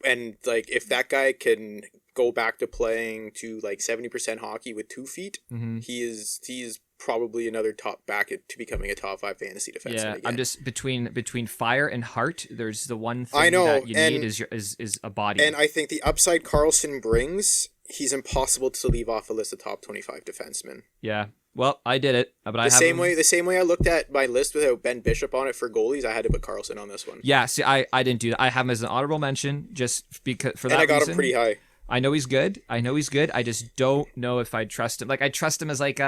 [SPEAKER 4] And like, if that guy can go back to playing to like 70% hockey with 2 feet,
[SPEAKER 1] Mm-hmm.
[SPEAKER 4] he is probably another top back to becoming a top 5 fantasy defenseman.
[SPEAKER 1] Yeah,
[SPEAKER 4] again.
[SPEAKER 1] I'm just between fire and heart. There's the one thing
[SPEAKER 4] I know,
[SPEAKER 1] that you
[SPEAKER 4] and-
[SPEAKER 1] need is a body.
[SPEAKER 4] And I think the upside Carlson brings, he's impossible to leave off a list of top 25 defensemen.
[SPEAKER 1] Yeah. Well, I did it, but
[SPEAKER 4] The same way I looked at my list without Ben Bishop on it for goalies, I had to put Carlson on this one.
[SPEAKER 1] Yeah. See, I didn't do that. I have him as an honorable mention just because for that
[SPEAKER 4] And I got
[SPEAKER 1] reason.
[SPEAKER 4] him pretty high.
[SPEAKER 1] I know he's good. I just don't know if I'd trust him. Like, I trust him as like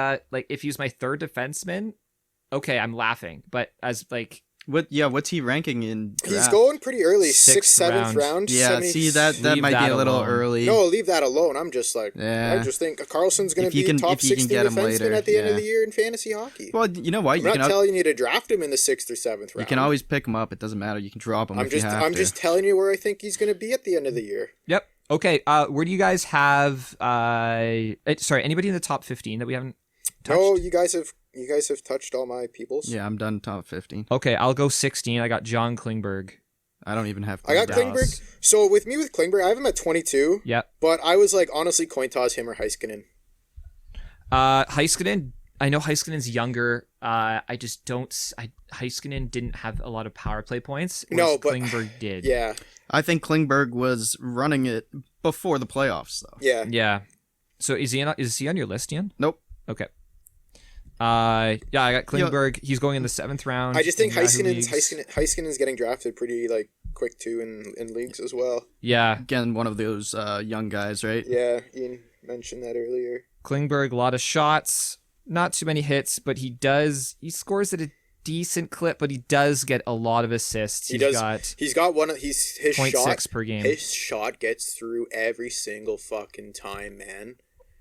[SPEAKER 1] if he was my 3rd defenseman, okay, I'm laughing. But as like
[SPEAKER 2] What's he ranking in draft?
[SPEAKER 4] He's going pretty early, 6th,
[SPEAKER 1] 6th
[SPEAKER 4] 7th round.
[SPEAKER 2] Yeah,
[SPEAKER 4] 70
[SPEAKER 2] see that
[SPEAKER 1] Leave
[SPEAKER 2] might
[SPEAKER 1] that
[SPEAKER 2] be a little
[SPEAKER 1] alone.
[SPEAKER 2] early.
[SPEAKER 4] No, leave that alone. I'm just like,
[SPEAKER 2] Yeah.
[SPEAKER 4] I just think Carlson's going
[SPEAKER 2] If
[SPEAKER 4] to
[SPEAKER 2] you
[SPEAKER 4] be
[SPEAKER 2] can-
[SPEAKER 4] top
[SPEAKER 2] if you can
[SPEAKER 4] 60
[SPEAKER 2] get him
[SPEAKER 4] defenseman
[SPEAKER 2] later,
[SPEAKER 4] at the end of
[SPEAKER 2] yeah.
[SPEAKER 4] the year in fantasy hockey.
[SPEAKER 2] Well, you know what?
[SPEAKER 4] I'm not telling you to draft him in the 6th or 7th round.
[SPEAKER 2] You can always pick him up. It doesn't matter. You can drop him if you have
[SPEAKER 4] I'm
[SPEAKER 2] to.
[SPEAKER 4] just telling you where I think he's going to be at the end of the year.
[SPEAKER 1] Yep. Okay. Where do you guys have? Sorry, anybody in the top 15 that we haven't touched?
[SPEAKER 4] No, you guys have touched all my peoples.
[SPEAKER 2] Yeah, I'm done top 15.
[SPEAKER 1] Okay, I'll go 16. I got John Klingberg.
[SPEAKER 2] I don't even have.
[SPEAKER 4] I got
[SPEAKER 1] Dallas.
[SPEAKER 4] Klingberg. So with Klingberg, I have him at 22.
[SPEAKER 1] Yep.
[SPEAKER 4] But I was like, honestly, coin toss him or Heiskanen.
[SPEAKER 1] Heiskanen. I know Heiskanen's younger. I just don't. Heiskanen didn't have a lot of power play points.
[SPEAKER 4] No,
[SPEAKER 1] whereas
[SPEAKER 4] but
[SPEAKER 1] Klingberg did.
[SPEAKER 4] Yeah,
[SPEAKER 2] I think Klingberg was running it before the playoffs, though.
[SPEAKER 4] yeah.
[SPEAKER 1] Yeah. So is he on your list, Ian?
[SPEAKER 2] Nope.
[SPEAKER 1] Okay. Yeah, I got Klingberg. He's going in the 7th round.
[SPEAKER 4] I just think
[SPEAKER 1] in Yahoo leagues.
[SPEAKER 4] Heiskanen's getting drafted pretty like quick too in leagues as well.
[SPEAKER 1] Yeah,
[SPEAKER 2] Again, one of those young guys, right?
[SPEAKER 4] Yeah, Ian mentioned that earlier.
[SPEAKER 1] Klingberg, a lot of shots, not too many hits, but he scores at a decent clip, but he does get a lot of assists.
[SPEAKER 4] He's got one of his
[SPEAKER 1] 0.6
[SPEAKER 4] shot
[SPEAKER 1] per game.
[SPEAKER 4] His shot gets through every single fucking time, man.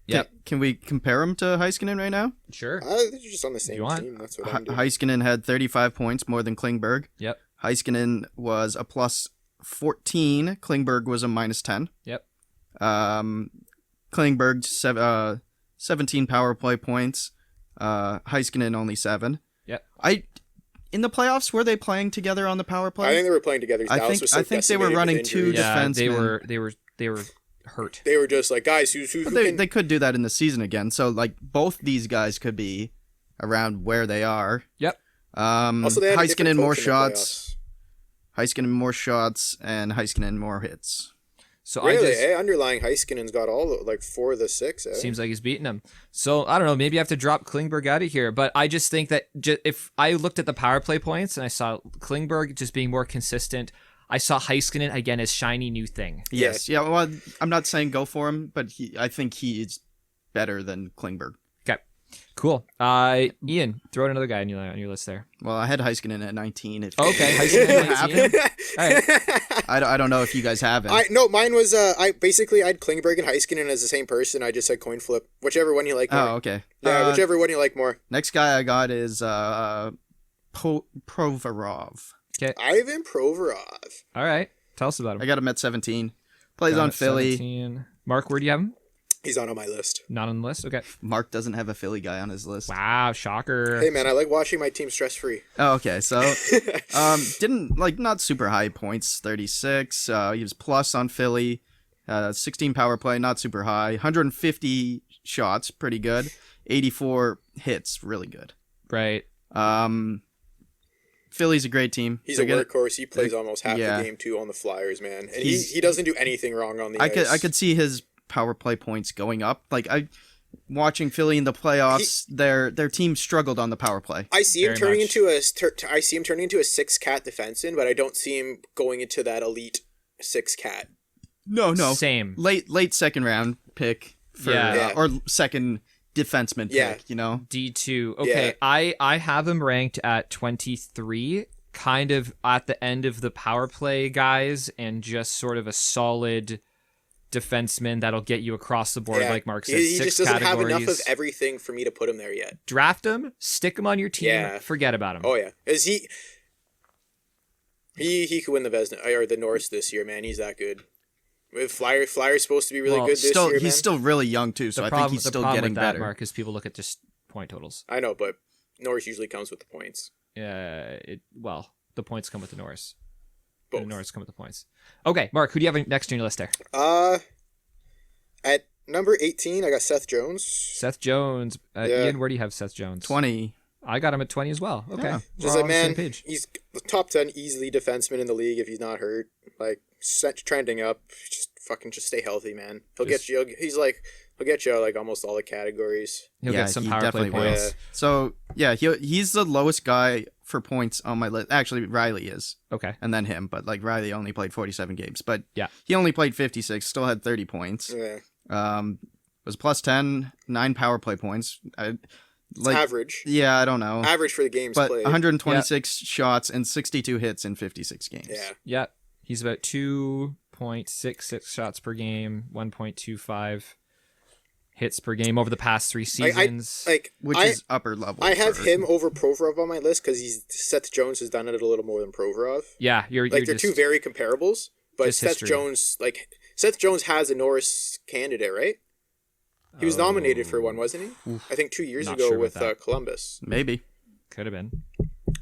[SPEAKER 1] Yep.
[SPEAKER 2] Can we compare him to Heiskanen right now?
[SPEAKER 1] Sure.
[SPEAKER 4] They're just on the same
[SPEAKER 1] You want?
[SPEAKER 4] team. That's what I'm doing.
[SPEAKER 2] Heiskanen had 35 points more than Klingberg.
[SPEAKER 1] Yep.
[SPEAKER 2] Heiskanen was a plus 14. Klingberg was a minus 10.
[SPEAKER 1] Yep.
[SPEAKER 2] Klingberg 17 power play points. Heiskanen only 7.
[SPEAKER 1] Yep.
[SPEAKER 2] In the playoffs, were they playing together on the power play?
[SPEAKER 4] I think they were playing together.
[SPEAKER 2] I
[SPEAKER 4] Dallas
[SPEAKER 2] think-
[SPEAKER 4] was so
[SPEAKER 2] I think they were
[SPEAKER 4] decimated
[SPEAKER 2] running
[SPEAKER 4] with
[SPEAKER 2] two
[SPEAKER 4] injuries.
[SPEAKER 1] Yeah,
[SPEAKER 2] defensemen.
[SPEAKER 1] they were hurt.
[SPEAKER 4] They were just like, guys, who
[SPEAKER 2] But
[SPEAKER 4] can...
[SPEAKER 2] they could do that in the season again. So like both these guys could be around where they are.
[SPEAKER 1] Yep.
[SPEAKER 4] Also, they had a different
[SPEAKER 2] Heiskanen more
[SPEAKER 4] coach in the
[SPEAKER 2] shots. Heiskanen more shots and Heiskanen more hits.
[SPEAKER 1] So
[SPEAKER 4] Really,
[SPEAKER 1] I just
[SPEAKER 4] underlying Heiskanen's got all like 4 of the 6.
[SPEAKER 1] seems like he's beating him. So I don't know. Maybe I have to drop Klingberg out of here. But I just think that if I looked at the power play points and I saw Klingberg just being more consistent, I saw Heiskanen again as shiny new thing.
[SPEAKER 2] Yes. Yeah. Well, I'm not saying go for him, but I think he is better than Klingberg.
[SPEAKER 1] Okay, cool. Ian, throw out another guy on your list there.
[SPEAKER 2] Well, I had Heiskanen at 19.
[SPEAKER 1] Okay, Heiskanen
[SPEAKER 2] Have
[SPEAKER 1] 19.
[SPEAKER 2] him?
[SPEAKER 1] All right.
[SPEAKER 2] I don't know if you guys have him.
[SPEAKER 4] Mine was I had Klingberg and Heiskanen as the same person. I just said coin flip, whichever one you like more.
[SPEAKER 2] Oh, okay.
[SPEAKER 4] Whichever one you like more.
[SPEAKER 2] Next guy I got is Provorov.
[SPEAKER 1] Okay.
[SPEAKER 4] Ivan Provorov.
[SPEAKER 1] All right. Tell us about him.
[SPEAKER 2] I got him at 17. Plays
[SPEAKER 1] Got him
[SPEAKER 2] on
[SPEAKER 1] at
[SPEAKER 2] Philly.
[SPEAKER 1] 17. Mark, where do you have him?
[SPEAKER 4] He's not on my list.
[SPEAKER 1] Not on the list? Okay.
[SPEAKER 2] Mark doesn't have a Philly guy on his list.
[SPEAKER 1] Wow, shocker.
[SPEAKER 4] Hey man, I like watching my team stress free.
[SPEAKER 2] Oh, okay, so didn't not super high points, 36. He was plus on Philly, 16 power play, not super high, 150 shots, pretty good, 84 hits, really good.
[SPEAKER 1] Right.
[SPEAKER 2] Philly's a great team.
[SPEAKER 4] He's a workhorse. He plays almost half the game too on the Flyers, man, and he doesn't do anything wrong on the ice.
[SPEAKER 2] I could see his power play points going up. Like watching Philly in the playoffs, their team struggled on the power play.
[SPEAKER 4] I see him turning into a 6-cat defenseman, but I don't see him going into that elite 6-cat.
[SPEAKER 2] No.
[SPEAKER 1] Same.
[SPEAKER 2] Late second round pick for or second defenseman pick,
[SPEAKER 1] D2. Okay, yeah. I have him ranked at 23, kind of at the end of the power play guys, and just sort of a solid defenseman that'll get you across the board, like Mark said.
[SPEAKER 4] He
[SPEAKER 1] six
[SPEAKER 4] just doesn't
[SPEAKER 1] categories.
[SPEAKER 4] have enough of everything for me to put him there yet.
[SPEAKER 1] Draft him, stick him on your team, forget about him.
[SPEAKER 4] Oh yeah, is he could win the Vezina or the Norris this year, man. He's that good. Flyers supposed to be really good this year, man.
[SPEAKER 2] He's still really young too, so I think he's still getting better.
[SPEAKER 1] Mark, is people look at just point totals.
[SPEAKER 4] I know, but Norris usually comes with the points.
[SPEAKER 1] The points come with the Norris.
[SPEAKER 4] Both.
[SPEAKER 1] The Norris come with the points. Okay, Mark, who do you have next on your list there?
[SPEAKER 4] At number 18, I got Seth Jones.
[SPEAKER 1] Seth Jones. Ian, where do you have Seth Jones?
[SPEAKER 2] 20.
[SPEAKER 1] I got him at 20 as well. Okay.
[SPEAKER 2] Yeah.
[SPEAKER 4] Just like, man, he's the top 10 easily defenseman in the league if he's not hurt. Like, trending up. Just stay healthy, man. He'll get you like almost all the categories.
[SPEAKER 1] He'll get some power play points.
[SPEAKER 2] Yeah. So, yeah, he's the lowest guy for points on my list. Actually, Riley is.
[SPEAKER 1] Okay.
[SPEAKER 2] And then him, but like Riley only played 47 games, but
[SPEAKER 1] yeah,
[SPEAKER 2] he only played 56, still had 30 points.
[SPEAKER 4] Yeah.
[SPEAKER 2] Was plus 10, 9 power play points.
[SPEAKER 4] Average.
[SPEAKER 2] Yeah, I don't know.
[SPEAKER 4] Average for the games
[SPEAKER 2] but
[SPEAKER 4] played.
[SPEAKER 2] 126 shots and 62 hits in 56 games.
[SPEAKER 4] Yeah.
[SPEAKER 1] Yeah. He's about 2.66 shots per game, 1.25 hits per game over the past 3 seasons.
[SPEAKER 2] Which is upper level.
[SPEAKER 4] I have him over Provorov on my list because Seth Jones has done it a little more than Provorov.
[SPEAKER 1] Yeah,
[SPEAKER 4] they're two very comparables, but Seth
[SPEAKER 1] history.
[SPEAKER 4] Seth Jones has a Norris candidate, right? He was nominated for one, wasn't he? I think 2 years ago with Columbus.
[SPEAKER 2] Maybe.
[SPEAKER 1] Could have been.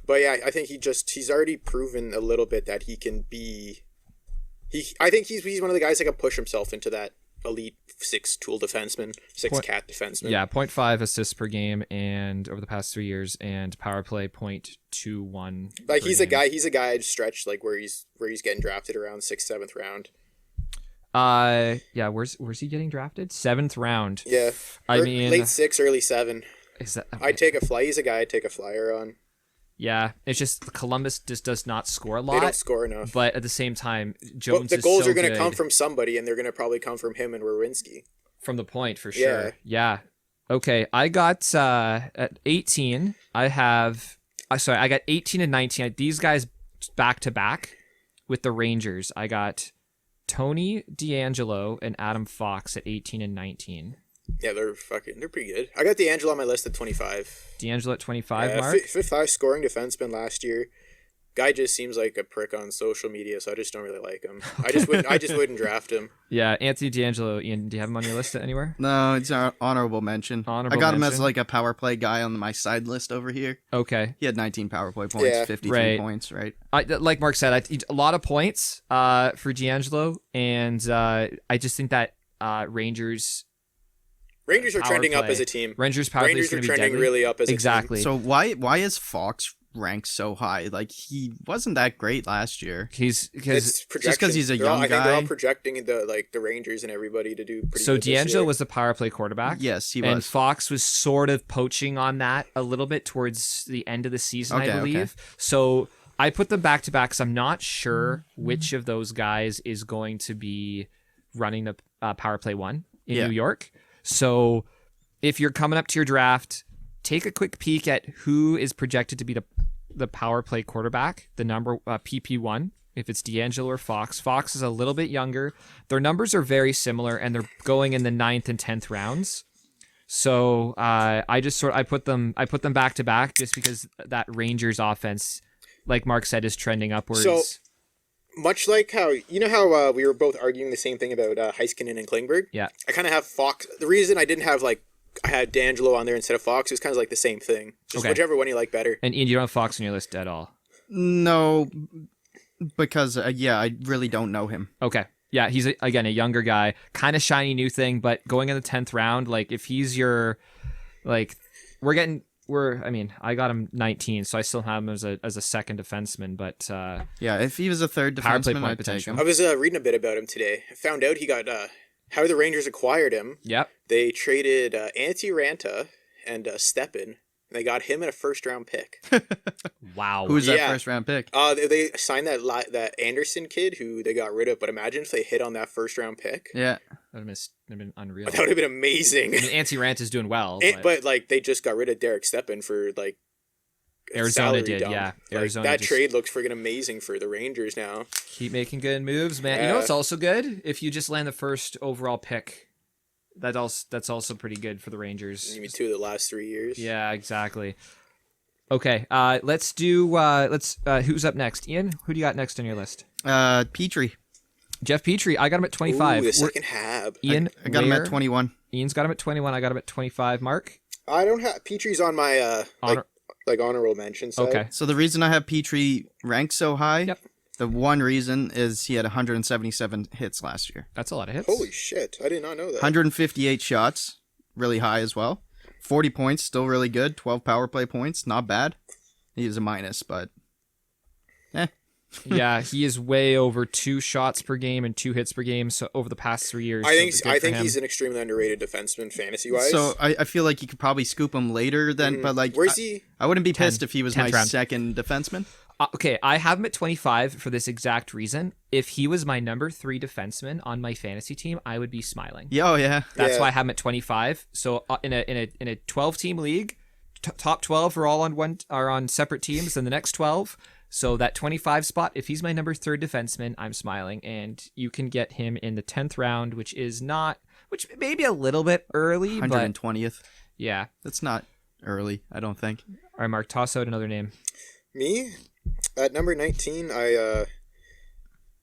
[SPEAKER 4] But yeah, I think he's already proven a little bit that he can be. I think he's one of the guys that can push himself into that elite 6-tool defenseman, 6-cat defenseman.
[SPEAKER 1] Yeah, 0.5 assists per game, and over the past 3 years, and power play 0.21.
[SPEAKER 4] Like he's a guy I'd stretch like where he's getting drafted around 6th, 7th round.
[SPEAKER 1] Yeah, where's he getting drafted? 7th round.
[SPEAKER 4] Yeah,
[SPEAKER 1] I mean
[SPEAKER 4] late 6, early 7.
[SPEAKER 1] Is that?
[SPEAKER 4] I'd take a fly. He's a guy I'd take a flyer on.
[SPEAKER 1] Yeah, it's just Columbus just does not score a lot.
[SPEAKER 4] They don't score enough.
[SPEAKER 1] But at the same time, Jones.
[SPEAKER 4] The goals are going to come from somebody, and they're going to probably come from him and Werenski.
[SPEAKER 1] From the point, for sure. Yeah. Okay, I got at 18. I got 18 and 19. These guys back to back with the Rangers. I got Tony DeAngelo and Adam Fox at 18 and 19.
[SPEAKER 4] Yeah, they're pretty good. I got DeAngelo on my list at 25.
[SPEAKER 1] DeAngelo at 25, Mark?
[SPEAKER 4] 5 scoring defenseman last year. Guy just seems like a prick on social media, so I just don't really like him. I just wouldn't draft him.
[SPEAKER 1] Yeah, Anthony DeAngelo. Ian, do you have him on your list anywhere?
[SPEAKER 2] No, it's an honorable mention. I got him as like a power play guy on my side list over here.
[SPEAKER 1] Okay.
[SPEAKER 2] He had 19 power play points, 53 points, right?
[SPEAKER 1] Like Mark said, a lot of points for DeAngelo, and I just think that Rangers
[SPEAKER 4] are trending up as a team.
[SPEAKER 1] Rangers are
[SPEAKER 4] trending really up as a team.
[SPEAKER 1] Exactly.
[SPEAKER 2] So why is Fox ranked so high? Like, he wasn't that great last year.
[SPEAKER 4] It's
[SPEAKER 2] just because he's a young guy.
[SPEAKER 4] I think they're all projecting the Rangers and everybody to do pretty good.
[SPEAKER 1] So DeAngelo was the power play quarterback.
[SPEAKER 2] Yes, he was.
[SPEAKER 1] And Fox was sort of poaching on that a little bit towards the end of the season, I believe. Okay. So I put them back to back because I'm not sure which of those guys is going to be running the power play one in New York. So if you're coming up to your draft, take a quick peek at who is projected to be the power play quarterback, the number PP1, if it's DeAngelo or Fox. Fox is a little bit younger. Their numbers are very similar, and they're going in the 9th and 10th rounds. So I put them back to back just because that Rangers offense, like Mark said, is trending upwards.
[SPEAKER 4] So much like how we were both arguing the same thing about Heiskanen and Klingberg.
[SPEAKER 1] Yeah.
[SPEAKER 4] I kind of have Fox. The reason I didn't have I had D'Angelo on there instead of Fox is kind of like the same thing. Just
[SPEAKER 1] Okay.
[SPEAKER 4] whichever one you like better.
[SPEAKER 1] And Ian, you don't have Fox on your list at all.
[SPEAKER 2] No, because I really don't know him.
[SPEAKER 1] Okay. Yeah, he's again a younger guy, kind of shiny new thing, but going in the 10th round, like if he's your, like, I got him 19, so I still have him as a second defenseman, but
[SPEAKER 2] Yeah, if he was a third
[SPEAKER 1] Power play
[SPEAKER 2] defenseman,
[SPEAKER 1] point
[SPEAKER 2] I'd take
[SPEAKER 1] potential.
[SPEAKER 2] him.
[SPEAKER 4] I was reading a bit about him today. I found out he got how the Rangers acquired him.
[SPEAKER 1] yep.
[SPEAKER 4] They traded Antti Ranta and Steppen. They got him in a first-round pick.
[SPEAKER 1] Wow.
[SPEAKER 2] Who's that
[SPEAKER 4] Yeah.
[SPEAKER 2] first round pick?
[SPEAKER 4] They signed that Anderson kid who they got rid of. But imagine if they hit on that first-round pick.
[SPEAKER 2] Yeah,
[SPEAKER 1] That would have been unreal.
[SPEAKER 4] That would have been amazing.
[SPEAKER 1] I mean, Antti-Rant is doing well,
[SPEAKER 4] But they just got rid of Derek Steppen for a
[SPEAKER 1] Arizona
[SPEAKER 4] salary
[SPEAKER 1] did,
[SPEAKER 4] dump.
[SPEAKER 1] yeah. Arizona
[SPEAKER 4] that
[SPEAKER 1] just-
[SPEAKER 4] trade looks friggin' amazing for the Rangers now.
[SPEAKER 1] keep making good moves, man. You know
[SPEAKER 4] Yeah.
[SPEAKER 1] what's also good? If you just land the first overall pick, that's also pretty good for the Rangers.
[SPEAKER 4] You mean 2 of the last 3 years?
[SPEAKER 1] Yeah, exactly. Okay, let's do who's up next? Ian, who do you got next on your list?
[SPEAKER 2] Petrie.
[SPEAKER 1] Jeff Petrie. I got him at 25.
[SPEAKER 4] Ooh, the second hab.
[SPEAKER 1] Ian,
[SPEAKER 2] I got him
[SPEAKER 1] where?
[SPEAKER 2] at 21.
[SPEAKER 1] Ian's got him at 21. I got him at 25. Mark?
[SPEAKER 4] I don't have Petrie's on my
[SPEAKER 1] Honor-
[SPEAKER 4] honorable mention side.
[SPEAKER 1] Okay.
[SPEAKER 2] So the reason I have Petrie ranked so high,
[SPEAKER 1] Yep.
[SPEAKER 2] the one reason is he had 177 hits last year.
[SPEAKER 1] That's a lot of hits.
[SPEAKER 4] Holy shit! I did not know that.
[SPEAKER 2] 158 shots, really high as well. 40 points, still really good. 12 power play points, not bad. He is a minus, but
[SPEAKER 1] Yeah, he is way over 2 shots per game and 2 hits per game. So over the past 3 years,
[SPEAKER 4] I think
[SPEAKER 1] so good for him.
[SPEAKER 4] he's an extremely underrated defenseman fantasy wise.
[SPEAKER 2] so I feel like you could probably scoop him later than, but like
[SPEAKER 4] where's he?
[SPEAKER 2] I wouldn't be pissed if he was
[SPEAKER 1] 10th
[SPEAKER 2] my
[SPEAKER 1] round.
[SPEAKER 2] second defenseman.
[SPEAKER 1] Okay, I have him at 25 for this exact reason. If he was my number 3 defenseman on my fantasy team, I would be smiling.
[SPEAKER 2] Yeah, oh yeah.
[SPEAKER 1] That's
[SPEAKER 4] Yeah.
[SPEAKER 1] why I have him at 25. So in a 12 team league, top 12 are all on separate teams, and the next 12. So that 25 spot, if he's my number 3rd defenseman, I'm smiling, and you can get him in the 10th round, which may be a little bit early, but
[SPEAKER 2] 120th.
[SPEAKER 1] yeah.
[SPEAKER 2] That's not early, I don't think.
[SPEAKER 1] All right, Mark, toss out another name.
[SPEAKER 4] Me at number 19.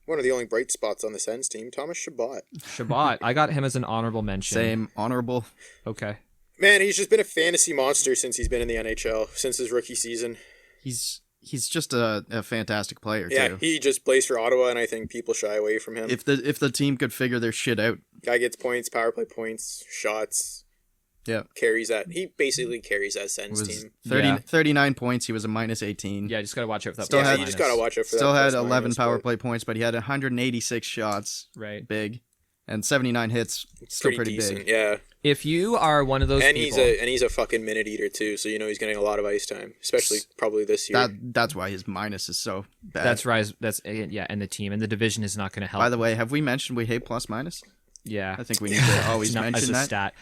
[SPEAKER 4] One of the only bright spots on the Sens team, Thomas Chabot.
[SPEAKER 1] Shabbat. I got him as an honorable mention.
[SPEAKER 2] Same, honorable.
[SPEAKER 1] Okay.
[SPEAKER 4] Man, he's just been a fantasy monster since he's been in the NHL, since his rookie season.
[SPEAKER 2] He's just a fantastic player
[SPEAKER 4] Yeah,
[SPEAKER 2] too.
[SPEAKER 4] he just plays for Ottawa, and I think people shy away from him.
[SPEAKER 2] If the team could figure their shit out,
[SPEAKER 4] Guy gets points, power play points, shots,
[SPEAKER 2] yeah.
[SPEAKER 4] carries that. He basically carries that
[SPEAKER 2] It
[SPEAKER 4] Sens
[SPEAKER 2] was
[SPEAKER 4] team.
[SPEAKER 2] 39 points. He was a minus 18.
[SPEAKER 1] Yeah, just got to watch out for that.
[SPEAKER 2] Still
[SPEAKER 1] plus
[SPEAKER 2] had-
[SPEAKER 4] You just
[SPEAKER 1] minus.
[SPEAKER 4] gotta watch out for
[SPEAKER 2] Still
[SPEAKER 4] that.
[SPEAKER 2] had
[SPEAKER 4] plus
[SPEAKER 2] 11
[SPEAKER 4] minus,
[SPEAKER 2] power
[SPEAKER 4] but
[SPEAKER 2] play points, but he had 186 shots.
[SPEAKER 1] Right.
[SPEAKER 2] Big. And 79 hits. Still pretty
[SPEAKER 4] decent.
[SPEAKER 2] big.
[SPEAKER 4] Yeah,
[SPEAKER 1] If you are one of those
[SPEAKER 4] and
[SPEAKER 1] people,
[SPEAKER 4] he's a fucking minute eater too. So he's getting a lot of ice time, especially probably this year.
[SPEAKER 2] That's why his minus is so bad.
[SPEAKER 1] that's right. That's yeah, and the team and the division is not going to help.
[SPEAKER 2] By the way, have we mentioned we hate plus minus?
[SPEAKER 1] yeah,
[SPEAKER 2] I think we need to always
[SPEAKER 1] Not as
[SPEAKER 2] mention
[SPEAKER 1] a
[SPEAKER 2] that.
[SPEAKER 1] stat.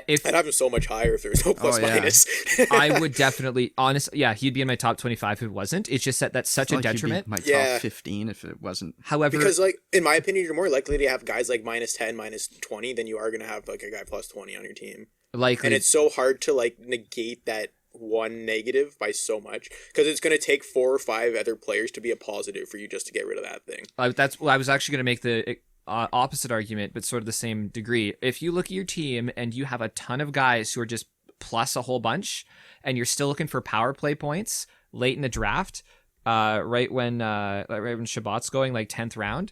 [SPEAKER 1] If
[SPEAKER 4] I'd have him so much higher if there was no plus
[SPEAKER 2] yeah.
[SPEAKER 4] minus.
[SPEAKER 1] I would definitely, honestly, yeah, he'd be in my top 25 if it wasn't. It's just that's such a
[SPEAKER 2] Like he'd be
[SPEAKER 1] detriment.
[SPEAKER 2] my top
[SPEAKER 4] Yeah.
[SPEAKER 2] 15 if it wasn't.
[SPEAKER 1] However,
[SPEAKER 4] Because, in my opinion, you're more likely to have guys like minus 10, minus 20 than you are going to have, a guy plus 20 on your team.
[SPEAKER 1] likely,
[SPEAKER 4] And it's so hard to, negate that one negative by so much. Because it's going to take 4 or 5 other players to be a positive for you just to get rid of that thing.
[SPEAKER 1] I was actually going to make the opposite argument, but sort of the same degree. If you look at your team and you have a ton of guys who are just plus a whole bunch, and you're still looking for power play points late in the draft, right when Shabbat's going 10th round,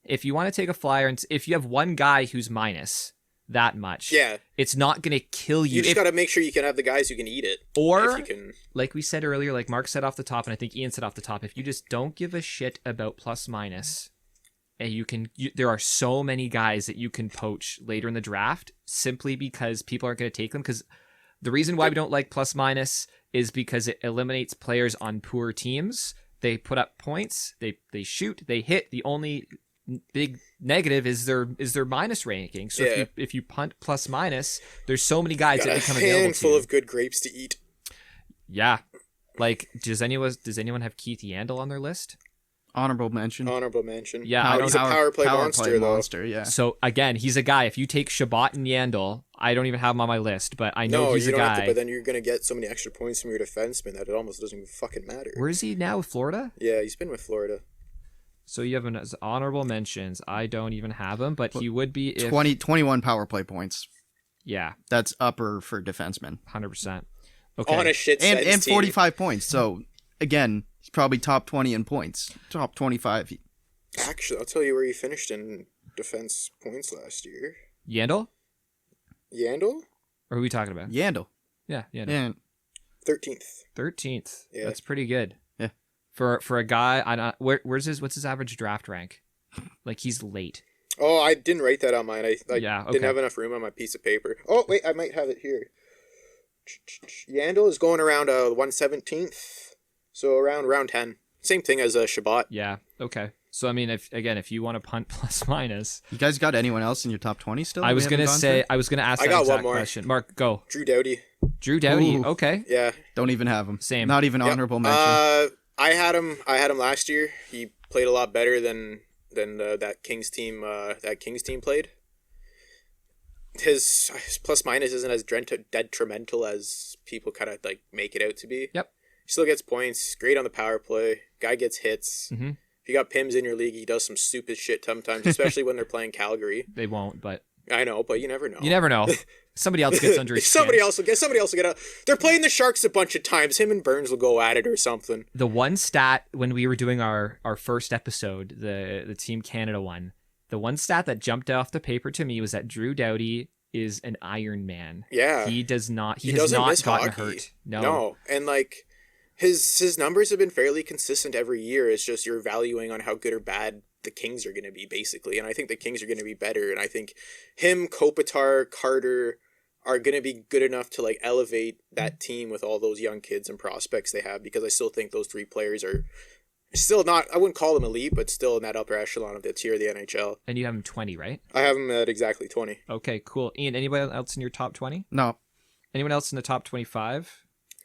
[SPEAKER 1] if you want to take a flyer and if you have one guy who's minus that much,
[SPEAKER 4] Yeah.
[SPEAKER 1] it's not going to kill you.
[SPEAKER 4] You just
[SPEAKER 1] If-
[SPEAKER 4] got to make sure you can have the guys who can eat it.
[SPEAKER 1] Or-
[SPEAKER 4] if you can.
[SPEAKER 1] like we said earlier, like Mark said off the top, and I think Ian said off the top, if you just don't give a shit about plus minus, and there are so many guys that you can poach later in the draft simply because people aren't going to take them. Because the reason why we don't like plus minus is because it eliminates players on poor teams. They put up points, they shoot, they hit. The only big negative is their minus ranking. So
[SPEAKER 4] Yeah.
[SPEAKER 1] if you punt plus minus, there's so many guys
[SPEAKER 4] Got
[SPEAKER 1] that
[SPEAKER 4] a
[SPEAKER 1] become available to
[SPEAKER 4] handful
[SPEAKER 1] you.
[SPEAKER 4] of good grapes to eat.
[SPEAKER 1] Yeah. Does anyone have Keith Yandel on their list?
[SPEAKER 2] Honorable mention.
[SPEAKER 4] Honorable mention.
[SPEAKER 1] Yeah, I don't-
[SPEAKER 4] he's a power play monster, though.
[SPEAKER 2] Yeah.
[SPEAKER 1] So again, he's a guy. If you take Shabbat and Yandel, I don't even have him on my list, but I know
[SPEAKER 4] No,
[SPEAKER 1] he's
[SPEAKER 4] you
[SPEAKER 1] a
[SPEAKER 4] don't have to,
[SPEAKER 1] guy.
[SPEAKER 4] but then you're going to get so many extra points from your defenseman that it almost doesn't even fucking matter.
[SPEAKER 1] Where is he now with Florida?
[SPEAKER 4] Yeah, he's been with Florida.
[SPEAKER 1] So you have him as honorable mentions. I don't even have him, but he would be if
[SPEAKER 2] 21 power play points.
[SPEAKER 1] Yeah,
[SPEAKER 2] That's upper for defensemen.
[SPEAKER 1] 100%. Okay.
[SPEAKER 4] On a shit
[SPEAKER 2] And
[SPEAKER 4] team.
[SPEAKER 2] 45 points. So, again, he's probably top 20 in points. Top 25.
[SPEAKER 4] Actually, I'll tell you where he finished in defense points last year.
[SPEAKER 1] Yandel?
[SPEAKER 4] Yandel?
[SPEAKER 1] Or who are we talking about?
[SPEAKER 2] Yandel.
[SPEAKER 1] Yeah, Yandel.
[SPEAKER 2] Yeah.
[SPEAKER 4] 13th.
[SPEAKER 1] 13th.
[SPEAKER 4] Yeah.
[SPEAKER 1] That's pretty good.
[SPEAKER 2] Yeah.
[SPEAKER 1] For a guy, what's his average draft rank? Like, he's late.
[SPEAKER 4] Oh, I didn't write that on mine. I
[SPEAKER 1] Yeah, okay.
[SPEAKER 4] didn't have enough room on my piece of paper. Oh, wait, I might have it here. Yandel is going around 117th. So around round 10. Same thing as Shabbat.
[SPEAKER 1] Yeah, okay. So, I mean, if you want to punt plus minus.
[SPEAKER 2] You guys got anyone else in your top 20 still?
[SPEAKER 1] I was going to ask
[SPEAKER 4] I
[SPEAKER 1] that
[SPEAKER 4] got
[SPEAKER 1] exact
[SPEAKER 4] one more.
[SPEAKER 1] question. Mark, go.
[SPEAKER 4] Drew Doughty.
[SPEAKER 1] Drew Doughty.
[SPEAKER 2] Ooh.
[SPEAKER 1] Okay.
[SPEAKER 4] Yeah.
[SPEAKER 2] Don't even have him.
[SPEAKER 1] Same.
[SPEAKER 2] Not even
[SPEAKER 4] Yep.
[SPEAKER 2] honorable mention.
[SPEAKER 4] I had him last year. He played a lot better than that Kings team played. His plus minus isn't as detrimental as people kind of like make it out to be.
[SPEAKER 1] Yep.
[SPEAKER 4] He still gets points. Great on the power play. Guy gets hits.
[SPEAKER 1] Mm-hmm.
[SPEAKER 4] If you got Pims in your league, he does some stupid shit sometimes, especially when they're playing Calgary.
[SPEAKER 1] They won't, but
[SPEAKER 4] I know, but you never know.
[SPEAKER 1] you never know. Somebody else gets under his
[SPEAKER 4] somebody
[SPEAKER 1] skin.
[SPEAKER 4] else will get out. They're playing the Sharks a bunch of times. Him and Burns will go at it or something.
[SPEAKER 1] The one stat when we were doing our first episode, the Team Canada one, the one stat that jumped off the paper to me was that Drew Doughty is an Iron Man.
[SPEAKER 4] Yeah.
[SPEAKER 1] He has not
[SPEAKER 4] doesn't miss
[SPEAKER 1] gotten
[SPEAKER 4] hockey.
[SPEAKER 1] hurt.
[SPEAKER 4] No. And like his numbers have been fairly consistent every year. It's just you're valuing on how good or bad the Kings are going to be, basically. And I think the Kings are going to be better. And I think him, Kopitar, Carter are going to be good enough to like elevate that team with all those young kids and prospects they have, because I still think those three players are still not, I wouldn't call them elite, but still in that upper echelon of the tier of the NHL.
[SPEAKER 1] And you have him 20, right?
[SPEAKER 4] I have them at exactly 20.
[SPEAKER 1] Okay, cool. Ian, anybody else in your top 20?
[SPEAKER 2] No.
[SPEAKER 1] Anyone else in the top 25?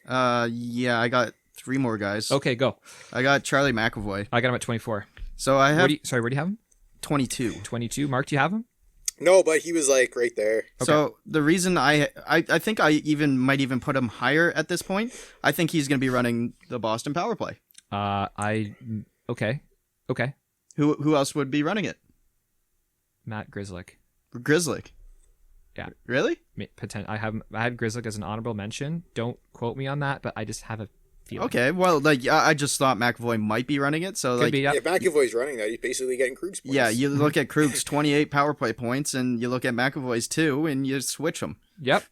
[SPEAKER 2] Yeah, I got 3 more guys.
[SPEAKER 1] Okay, go.
[SPEAKER 2] I got Charlie McAvoy.
[SPEAKER 1] I got him at 24.
[SPEAKER 2] So I have
[SPEAKER 1] Where do you have him?
[SPEAKER 2] 22.
[SPEAKER 1] 22. Mark, do you have him?
[SPEAKER 4] No, but he was like right there.
[SPEAKER 1] Okay.
[SPEAKER 2] So the reason I think I might even put him higher at this point, I think he's going to be running the Boston power play.
[SPEAKER 1] Okay.
[SPEAKER 2] Who else would be running it?
[SPEAKER 1] Matt Grzelcyk.
[SPEAKER 2] Grzelcyk.
[SPEAKER 1] Yeah.
[SPEAKER 2] Really?
[SPEAKER 1] I had Grzelcyk as an honorable mention. Don't quote me on that, but I just have a feeling.
[SPEAKER 2] Okay. Well, like I just thought McAvoy might be running it. So
[SPEAKER 1] Could
[SPEAKER 2] like
[SPEAKER 1] be, yeah.
[SPEAKER 4] If McAvoy's running that, he's basically getting Krug's points.
[SPEAKER 2] yeah, you look at Krug's 28 power play points, and you look at McAvoy's 2, and you switch them.
[SPEAKER 1] Yep.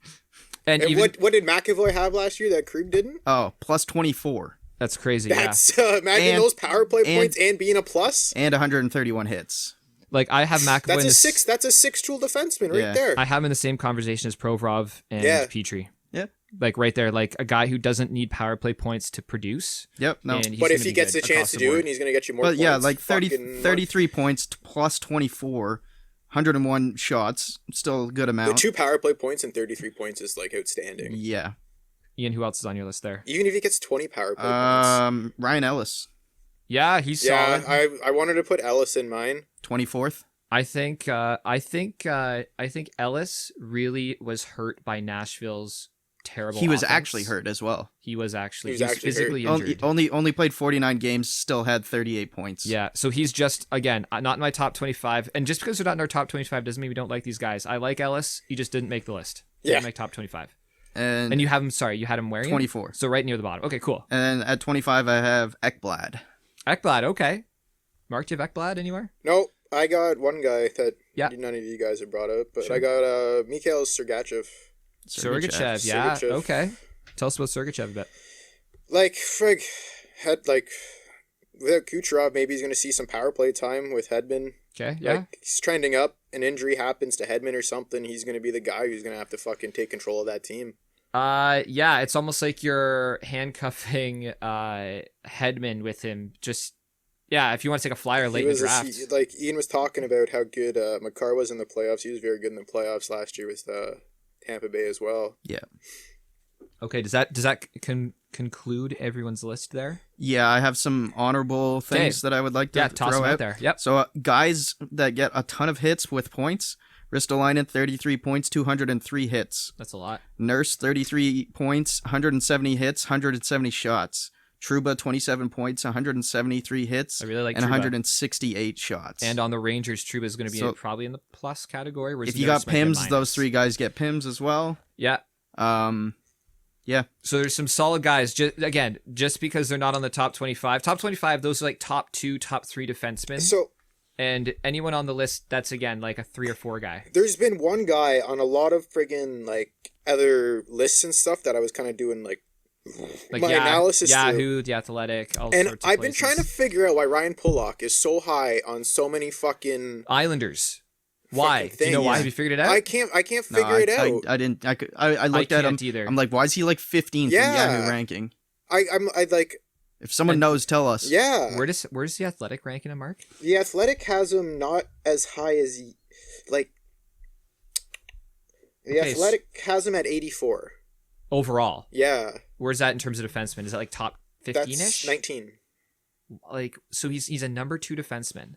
[SPEAKER 1] And
[SPEAKER 4] And
[SPEAKER 1] even,
[SPEAKER 4] what did McAvoy have last year that Krug didn't?
[SPEAKER 2] Oh, plus 24
[SPEAKER 1] that's crazy.
[SPEAKER 4] That's imagine
[SPEAKER 2] And-
[SPEAKER 4] those power play
[SPEAKER 2] and-
[SPEAKER 4] points and being a plus.
[SPEAKER 2] and 131 hits.
[SPEAKER 1] Like I have McAvoy
[SPEAKER 4] That's
[SPEAKER 1] in
[SPEAKER 4] a
[SPEAKER 1] this,
[SPEAKER 4] six. That's a six-tool defenseman right
[SPEAKER 2] Yeah.
[SPEAKER 4] there.
[SPEAKER 1] I have him in the same conversation as Provorov and
[SPEAKER 4] Yeah.
[SPEAKER 1] Petrie.
[SPEAKER 2] Yeah.
[SPEAKER 1] Like right there, like a guy who doesn't need power play points to produce.
[SPEAKER 2] Yep. No.
[SPEAKER 1] And he's
[SPEAKER 4] But if
[SPEAKER 1] gonna
[SPEAKER 4] he
[SPEAKER 1] be
[SPEAKER 4] gets
[SPEAKER 1] good
[SPEAKER 4] the chance
[SPEAKER 1] across
[SPEAKER 4] to
[SPEAKER 1] the
[SPEAKER 4] do
[SPEAKER 1] board.
[SPEAKER 4] it, and he's going to get you more
[SPEAKER 2] But
[SPEAKER 4] points.
[SPEAKER 2] yeah, like 30,
[SPEAKER 4] fucking
[SPEAKER 2] 33 points plus 24, 101 shots, still a good
[SPEAKER 4] The
[SPEAKER 2] amount.
[SPEAKER 4] 2 power play points and 33 points is like outstanding.
[SPEAKER 2] Yeah.
[SPEAKER 1] Ian, who else is on your list there?
[SPEAKER 4] Even if he gets 20 power play points.
[SPEAKER 2] Ryan Ellis,
[SPEAKER 1] Yeah, he's
[SPEAKER 4] Yeah,
[SPEAKER 1] solid.
[SPEAKER 4] I wanted to put Ellis in mine.
[SPEAKER 2] 24th.
[SPEAKER 1] I think Ellis really was hurt by Nashville's terrible.
[SPEAKER 2] He was
[SPEAKER 1] offense.
[SPEAKER 2] actually hurt as well.
[SPEAKER 1] He was actually
[SPEAKER 4] He was
[SPEAKER 1] he's
[SPEAKER 4] actually
[SPEAKER 1] physically
[SPEAKER 2] Only,
[SPEAKER 1] injured.
[SPEAKER 2] only played 49 games, still had 38 points.
[SPEAKER 1] Yeah, so he's just again not in my top 25, and just because they're not in our top 25 doesn't mean we don't like these guys. I like Ellis. He just didn't make the list.
[SPEAKER 4] Yeah.
[SPEAKER 1] Didn't make top 25.
[SPEAKER 2] And,
[SPEAKER 1] And you have him. Sorry, you had him wearing
[SPEAKER 2] 24.
[SPEAKER 1] So right near the bottom. Okay, cool.
[SPEAKER 2] And at 25, I have Ekblad.
[SPEAKER 1] Ekblad. Okay. Mark, do you have Ekblad anywhere?
[SPEAKER 4] No, I got one guy that
[SPEAKER 1] Yeah.
[SPEAKER 4] none of you guys have brought up, but
[SPEAKER 1] Sure.
[SPEAKER 4] I got Mikhail Sergachev.
[SPEAKER 1] Sergachev. Yeah.
[SPEAKER 4] Sergachev.
[SPEAKER 1] Okay. Tell us about Sergachev a bit.
[SPEAKER 4] Like, frig, without Kucherov, maybe he's going to see some power play time with Hedman.
[SPEAKER 1] Okay. Yeah.
[SPEAKER 4] Like, he's trending up. An injury happens to Hedman or something, he's going to be the guy who's going to have to fucking take control of that team.
[SPEAKER 1] Yeah. It's almost like you're handcuffing Hedman with him. Just yeah. If you want to take a flyer late in the draft.
[SPEAKER 4] Like, Ian was talking about how good Makar was in the playoffs. He was very good in the playoffs last year with Tampa Bay as well.
[SPEAKER 2] Yeah.
[SPEAKER 1] Okay. Does that conclude everyone's list there?
[SPEAKER 2] Yeah, I have some honorable things that I would like to
[SPEAKER 1] Yeah. Toss
[SPEAKER 2] throw
[SPEAKER 1] them out
[SPEAKER 2] out
[SPEAKER 1] there. Yep.
[SPEAKER 2] So guys that get a ton of hits with points. Ristolainen, 33 points, 203 hits.
[SPEAKER 1] That's a lot.
[SPEAKER 2] Nurse, 33 points, 170 hits, 170 shots. Trouba, 27 points, 173 hits,
[SPEAKER 1] I really like
[SPEAKER 2] and
[SPEAKER 1] Trouba.
[SPEAKER 2] 168 shots.
[SPEAKER 1] And on the Rangers, Trouba is going to be
[SPEAKER 2] So-
[SPEAKER 1] probably in the plus category. Whereas
[SPEAKER 2] if you got
[SPEAKER 1] Nurse might be a
[SPEAKER 2] Pims,
[SPEAKER 1] minus.
[SPEAKER 2] those 3 guys get Pims as well.
[SPEAKER 1] Yeah.
[SPEAKER 2] Yeah.
[SPEAKER 1] So there's some solid guys. Just because they're not on the top 25. Top 25, those are like top 2, top 3 defensemen.
[SPEAKER 4] So
[SPEAKER 1] And anyone on the list, that's again like a 3 or 4 guy.
[SPEAKER 4] there's been one guy on a lot of friggin' like other lists and stuff that I was kind of doing like my analysis through.
[SPEAKER 1] Yahoo, The Athletic, all
[SPEAKER 4] And
[SPEAKER 1] sorts of
[SPEAKER 4] I've been
[SPEAKER 1] places.
[SPEAKER 4] trying to figure out why Ryan Pollock is so high on so many fucking
[SPEAKER 1] Islanders. Why?
[SPEAKER 4] fucking
[SPEAKER 1] Do you know
[SPEAKER 4] things.
[SPEAKER 1] why? Have you figured it out?
[SPEAKER 4] I can't
[SPEAKER 2] No,
[SPEAKER 4] figure it out.
[SPEAKER 2] I didn't. I looked at him.
[SPEAKER 1] can't either.
[SPEAKER 2] I'm like, why is he like 15th
[SPEAKER 4] Yeah.
[SPEAKER 2] in Yahoo ranking?
[SPEAKER 4] I like
[SPEAKER 2] If someone knows, tell us.
[SPEAKER 4] yeah.
[SPEAKER 1] Where's The Athletic ranking him, Mark?
[SPEAKER 4] The Athletic has him not as high as like the
[SPEAKER 1] Okay,
[SPEAKER 4] Athletic has him at 84.
[SPEAKER 1] Overall.
[SPEAKER 4] Yeah,
[SPEAKER 1] Where's that in terms of defensemen? Is that like top 15ish?
[SPEAKER 4] that's 19.
[SPEAKER 1] Like, so he's a number 2 defenseman.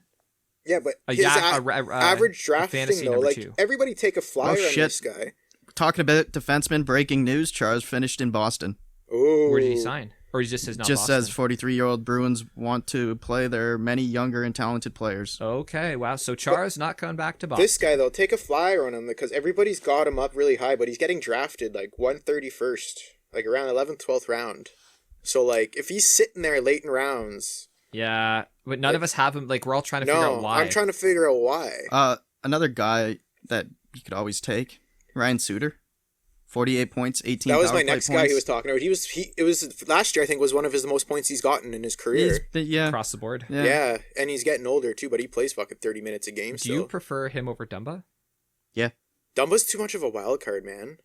[SPEAKER 4] Yeah, but
[SPEAKER 1] A
[SPEAKER 4] his
[SPEAKER 1] fantasy
[SPEAKER 4] average drafting though,
[SPEAKER 1] number
[SPEAKER 4] like
[SPEAKER 1] 2.
[SPEAKER 4] everybody take a flyer on
[SPEAKER 2] shit.
[SPEAKER 4] this guy.
[SPEAKER 2] Talking about defensemen, breaking news: Charles finished in Boston.
[SPEAKER 4] Oh,
[SPEAKER 1] Where did he sign? Or he just says not
[SPEAKER 2] Just
[SPEAKER 1] Boston?
[SPEAKER 2] says 43-year-old Bruins want to play their many younger and talented players.
[SPEAKER 1] Okay, wow. So Char's not coming back to Boston.
[SPEAKER 4] This guy though, take a flyer on him because everybody's got him up really high, but he's getting drafted like 131st, like around 11th, 12th round. So like if he's sitting there late in rounds,
[SPEAKER 1] Yeah, but none of us have him. Like, we're all trying to figure out
[SPEAKER 4] no,
[SPEAKER 1] why.
[SPEAKER 4] I'm trying to figure out why.
[SPEAKER 2] Another guy that you could always take, Ryan Suter, 48 points, 18
[SPEAKER 4] That was
[SPEAKER 2] power
[SPEAKER 4] my
[SPEAKER 2] play
[SPEAKER 4] next guy
[SPEAKER 2] points.
[SPEAKER 4] he was talking about. It was last year I think was one of his most points he's gotten in his career.
[SPEAKER 2] Yeah,
[SPEAKER 1] across the board.
[SPEAKER 2] yeah.
[SPEAKER 4] Yeah, and he's getting older too, but he plays fucking 30 minutes a game.
[SPEAKER 1] Do you prefer him over Dumba?
[SPEAKER 4] Dumba's too much of a wild card, man.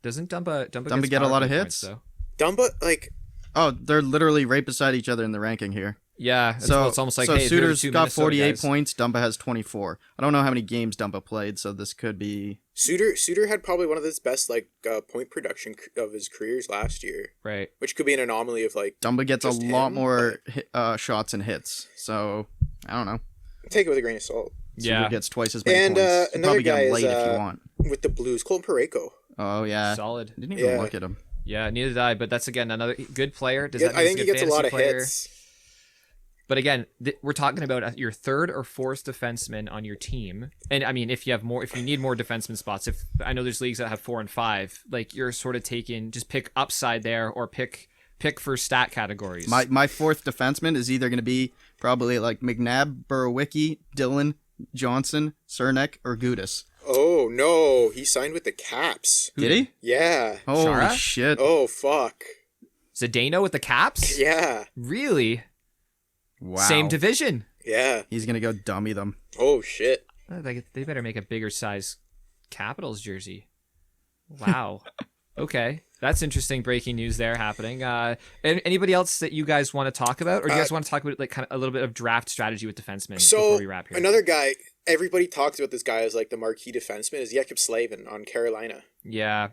[SPEAKER 1] Doesn't Dumba
[SPEAKER 2] Dumba
[SPEAKER 1] gets
[SPEAKER 2] get a
[SPEAKER 1] power
[SPEAKER 2] lot of
[SPEAKER 1] play
[SPEAKER 2] hits?
[SPEAKER 1] points, though?
[SPEAKER 4] Dumba, like,
[SPEAKER 2] Oh, they're literally right beside each other in the ranking here.
[SPEAKER 1] Yeah, it's almost like,
[SPEAKER 2] so
[SPEAKER 1] hey, they're the
[SPEAKER 2] Suter's
[SPEAKER 1] 2
[SPEAKER 2] got
[SPEAKER 1] Minnesota
[SPEAKER 2] 48
[SPEAKER 1] guys.
[SPEAKER 2] points. Dumba has 24. I don't know how many games Dumba played, so this could be.
[SPEAKER 4] Suter had probably one of his best like point production of his careers last year,
[SPEAKER 1] Right.
[SPEAKER 4] which could be an anomaly of like
[SPEAKER 2] Dumba gets a
[SPEAKER 4] Just
[SPEAKER 2] lot
[SPEAKER 4] him,
[SPEAKER 2] more shots and hits, so I don't know.
[SPEAKER 4] take it with a grain of salt.
[SPEAKER 2] Suter
[SPEAKER 1] Yeah.
[SPEAKER 2] gets twice as many
[SPEAKER 4] And,
[SPEAKER 2] points. You
[SPEAKER 4] another
[SPEAKER 2] probably get
[SPEAKER 4] guy
[SPEAKER 2] him
[SPEAKER 4] is,
[SPEAKER 2] late if you want.
[SPEAKER 4] With the Blues, Colton Parayko.
[SPEAKER 2] Oh yeah,
[SPEAKER 1] Solid.
[SPEAKER 2] didn't even
[SPEAKER 4] Yeah.
[SPEAKER 2] look at him.
[SPEAKER 1] Yeah, neither did I. But that's, again, another good player. Does
[SPEAKER 4] Yeah,
[SPEAKER 1] that mean
[SPEAKER 4] I think
[SPEAKER 1] he's
[SPEAKER 4] he
[SPEAKER 1] a
[SPEAKER 4] gets a
[SPEAKER 1] good
[SPEAKER 4] lot of
[SPEAKER 1] fantasy player?
[SPEAKER 4] hits.
[SPEAKER 1] But again, we're talking about your 3rd or 4th defenseman on your team. And I mean, if you need more defenseman spots, if I know there's leagues that have 4 and 5, like you're sort of just pick upside there or pick for stat categories.
[SPEAKER 2] My 4th defenseman is either going to be probably like McNabb, Burowicki, Dillon, Johnson, Cernak, or Gudis.
[SPEAKER 4] Oh no, he signed with the Caps.
[SPEAKER 2] Did he?
[SPEAKER 4] Yeah.
[SPEAKER 2] Holy
[SPEAKER 1] Chara?
[SPEAKER 2] shit!
[SPEAKER 4] Oh fuck.
[SPEAKER 1] Zdeno with the Caps?
[SPEAKER 4] Yeah.
[SPEAKER 1] Really?
[SPEAKER 2] Wow.
[SPEAKER 1] Same division.
[SPEAKER 4] Yeah.
[SPEAKER 2] He's gonna go dummy them.
[SPEAKER 4] Oh shit.
[SPEAKER 1] They better make a bigger size Capitals jersey. Wow. Okay. That's interesting breaking news there happening. Anybody else that you guys want to talk about? Or do you guys want to talk about like kind of a little bit of draft strategy with defensemen before
[SPEAKER 4] So
[SPEAKER 1] we wrap here?
[SPEAKER 4] another guy, everybody talks about this guy as like the marquee defenseman, is Jakub Slavin on Carolina,
[SPEAKER 1] Yeah.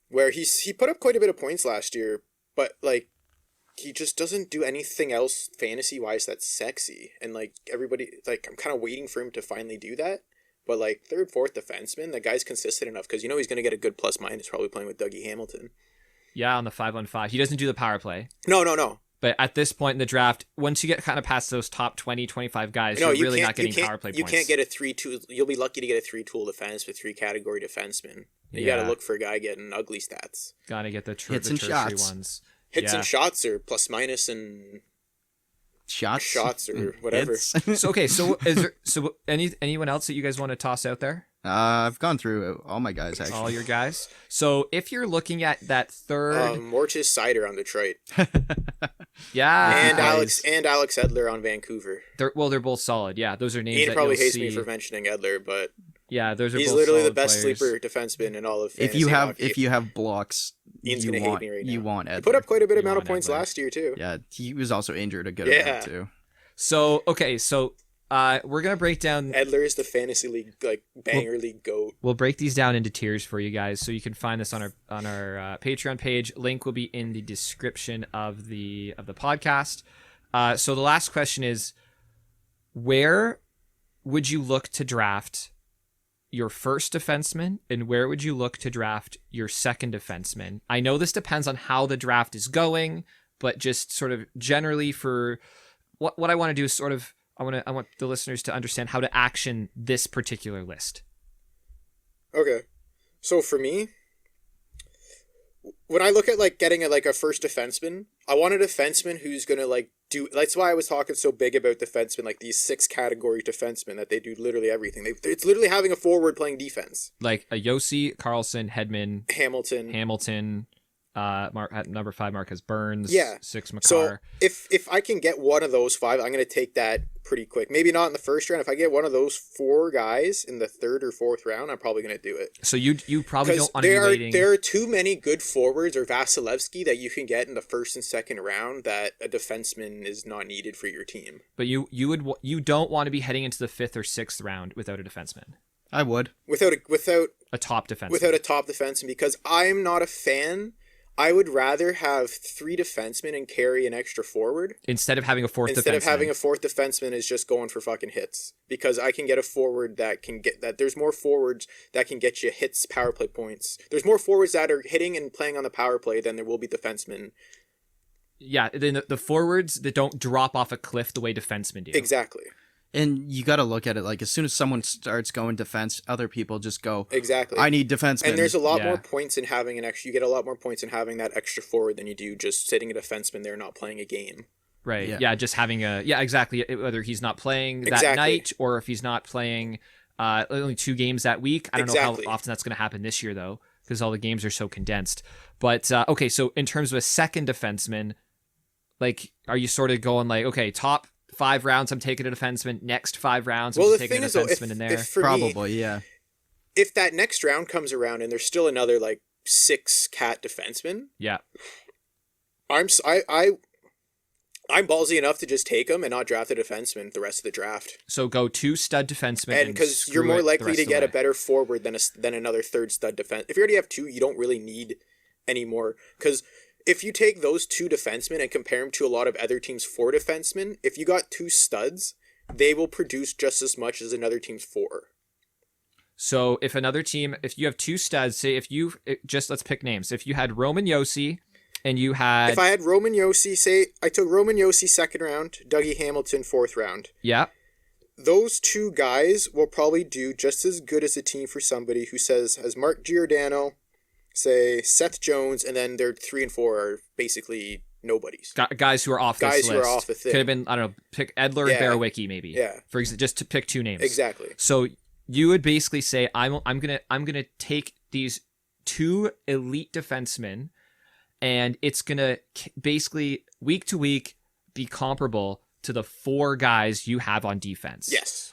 [SPEAKER 4] where he put up quite a bit of points last year, but like he just doesn't do anything else fantasy wise that's sexy, and like everybody, like I'm kind of waiting for him to finally do that. But like 3rd, 4th defenseman, the guy's consistent enough because he's going to get a good plus minus probably playing with Dougie Hamilton.
[SPEAKER 1] Yeah, on the 5-on-5. He doesn't do the power play.
[SPEAKER 4] No.
[SPEAKER 1] But at this point in the draft, once you get kind of past those top 20, 25 guys,
[SPEAKER 4] No,
[SPEAKER 1] you're really not
[SPEAKER 4] you
[SPEAKER 1] getting
[SPEAKER 4] can't,
[SPEAKER 1] power play
[SPEAKER 4] you
[SPEAKER 1] points.
[SPEAKER 4] can't get a 3-2. You'll be lucky to get a 3-tool defense with 3 category defensemen. You got to look for a guy getting ugly stats.
[SPEAKER 1] Gotta get the
[SPEAKER 2] Hits
[SPEAKER 1] the
[SPEAKER 2] and
[SPEAKER 1] tertiary
[SPEAKER 2] shots.
[SPEAKER 1] ones.
[SPEAKER 4] Hits
[SPEAKER 1] Yeah.
[SPEAKER 4] and shots or plus minus and
[SPEAKER 2] Shots
[SPEAKER 4] or whatever.
[SPEAKER 2] Hits.
[SPEAKER 1] So okay, so is there anyone else that you guys want to toss out there?
[SPEAKER 2] I've gone through all my guys actually.
[SPEAKER 1] All your guys. So if you're looking at that third,
[SPEAKER 4] Mortis Sider on Detroit
[SPEAKER 1] yeah,
[SPEAKER 4] and
[SPEAKER 1] guys,
[SPEAKER 4] Alex Edler on Vancouver.
[SPEAKER 1] they're probably solid. Yeah, those are names
[SPEAKER 4] Ian
[SPEAKER 1] that
[SPEAKER 4] probably
[SPEAKER 1] you'll
[SPEAKER 4] hates
[SPEAKER 1] see.
[SPEAKER 4] me for mentioning Edler, but
[SPEAKER 1] Yeah, those are
[SPEAKER 4] he's
[SPEAKER 1] both
[SPEAKER 4] literally the
[SPEAKER 1] solid
[SPEAKER 4] best
[SPEAKER 1] players.
[SPEAKER 4] sleeper defenseman in all of fantasy
[SPEAKER 2] if you
[SPEAKER 4] hockey.
[SPEAKER 2] have blocks,
[SPEAKER 4] Ian's
[SPEAKER 2] you
[SPEAKER 4] gonna hate
[SPEAKER 2] want
[SPEAKER 4] me right now.
[SPEAKER 2] you want Edler.
[SPEAKER 4] He put up quite a bit
[SPEAKER 1] You
[SPEAKER 4] amount of
[SPEAKER 1] want
[SPEAKER 4] points
[SPEAKER 1] Edler.
[SPEAKER 4] last year too.
[SPEAKER 2] Yeah, he was also injured a good
[SPEAKER 4] Yeah.
[SPEAKER 2] amount too.
[SPEAKER 1] So okay, so we're gonna break down.
[SPEAKER 4] Edler is the fantasy league banger league goat.
[SPEAKER 1] We'll break these down into tiers for you guys, so you can find this on our Patreon page. Link will be in the description of the podcast. So the last question is, where would you look to draft your first defenseman, and where would you look to draft your second defenseman? I know this depends on how the draft is going, but just sort of generally for what I want to do is sort of I want the listeners to understand how to action this particular list.
[SPEAKER 4] Okay. So for me, when I look at like getting a first defenseman, I want a defenseman who's gonna like do. That's why I was talking so big about defensemen, like these 6 category defensemen that they do literally everything. It's literally having a forward playing defense.
[SPEAKER 1] Like a Yossi, Carlson, Hedman,
[SPEAKER 4] Hamilton.
[SPEAKER 1] At number 5, Marcus Burns.
[SPEAKER 4] Yeah.
[SPEAKER 1] 6, Makar.
[SPEAKER 4] So if I can get one of those 5, I'm gonna take that pretty quick. Maybe not in the first round. If I get one of those 4 guys in the 3rd or 4th round, I'm probably gonna do it.
[SPEAKER 1] So you probably don't want to be waiting.
[SPEAKER 4] There are too many good forwards or Vasilevsky that you can get in the 1st and 2nd round that a defenseman is not needed for your team.
[SPEAKER 1] But you don't want to be heading into the 5th or 6th round without a defenseman.
[SPEAKER 2] I would.
[SPEAKER 4] Without
[SPEAKER 1] a top defenseman.
[SPEAKER 4] Without a top defenseman, because I'm not a fan. I would rather have 3 defensemen and carry an extra forward
[SPEAKER 1] instead of having a 4th defenseman.
[SPEAKER 4] Instead of having a 4th defenseman is just going for fucking hits, because I can get a forward that can get that. There's more forwards that can get you hits, power play points. There's more forwards that are hitting and playing on the power play than there will be defensemen.
[SPEAKER 1] Yeah, then the forwards that don't drop off a cliff the way defensemen do.
[SPEAKER 4] Exactly.
[SPEAKER 2] And you got to look at it like as soon as someone starts going defense, other people just go,
[SPEAKER 4] exactly.
[SPEAKER 2] I need defensemen.
[SPEAKER 4] And there's a lot more points in having an extra. You get a lot more points in having that extra forward than you do just sitting a defenseman there not playing a game.
[SPEAKER 1] Right. Yeah. Just having exactly. Whether he's not playing that night or if he's not playing only 2 games that week. I don't know how often that's going to happen this year though, because all the games are so condensed. But okay, so in terms of a second defenseman, like, are you sort of going like, okay, top 5 rounds, I'm taking a defenseman. Next 5 rounds, I'm taking a defenseman in there.
[SPEAKER 2] Probably, yeah.
[SPEAKER 4] If that next round comes around and there's still another like 6 cat defensemen,
[SPEAKER 1] yeah,
[SPEAKER 4] I'm ballsy enough to just take them and not draft a defenseman the rest of the draft.
[SPEAKER 1] So go 2 stud defensemen,
[SPEAKER 4] and because you're more likely to get a better forward than another 3rd stud defense. If you already have 2, you don't really need any more, because if you take those 2 defensemen and compare them to a lot of other teams' 4 defensemen, if you got 2 studs, they will produce just as much as another team's 4.
[SPEAKER 1] So if another team, if you have 2 studs, say let's pick names. If you had Roman Yossi and you had...
[SPEAKER 4] If I had Roman Yossi, say I took Roman Yossi 2nd round, Dougie Hamilton 4th round.
[SPEAKER 1] Yeah.
[SPEAKER 4] Those 2 guys will probably do just as good as a team for somebody who has Mark Giordano, say Seth Jones, and then their 3 and 4 are basically nobodies.
[SPEAKER 1] Guys who are off this list.
[SPEAKER 4] Guys who are off the thing.
[SPEAKER 1] Could have been, I don't know, pick Edler and Barawicki maybe.
[SPEAKER 4] Yeah.
[SPEAKER 1] For example, just to pick 2 names.
[SPEAKER 4] Exactly.
[SPEAKER 1] So you would basically say, I'm gonna take these 2 elite defensemen, and it's gonna basically week to week be comparable to the 4 guys you have on defense.
[SPEAKER 4] Yes.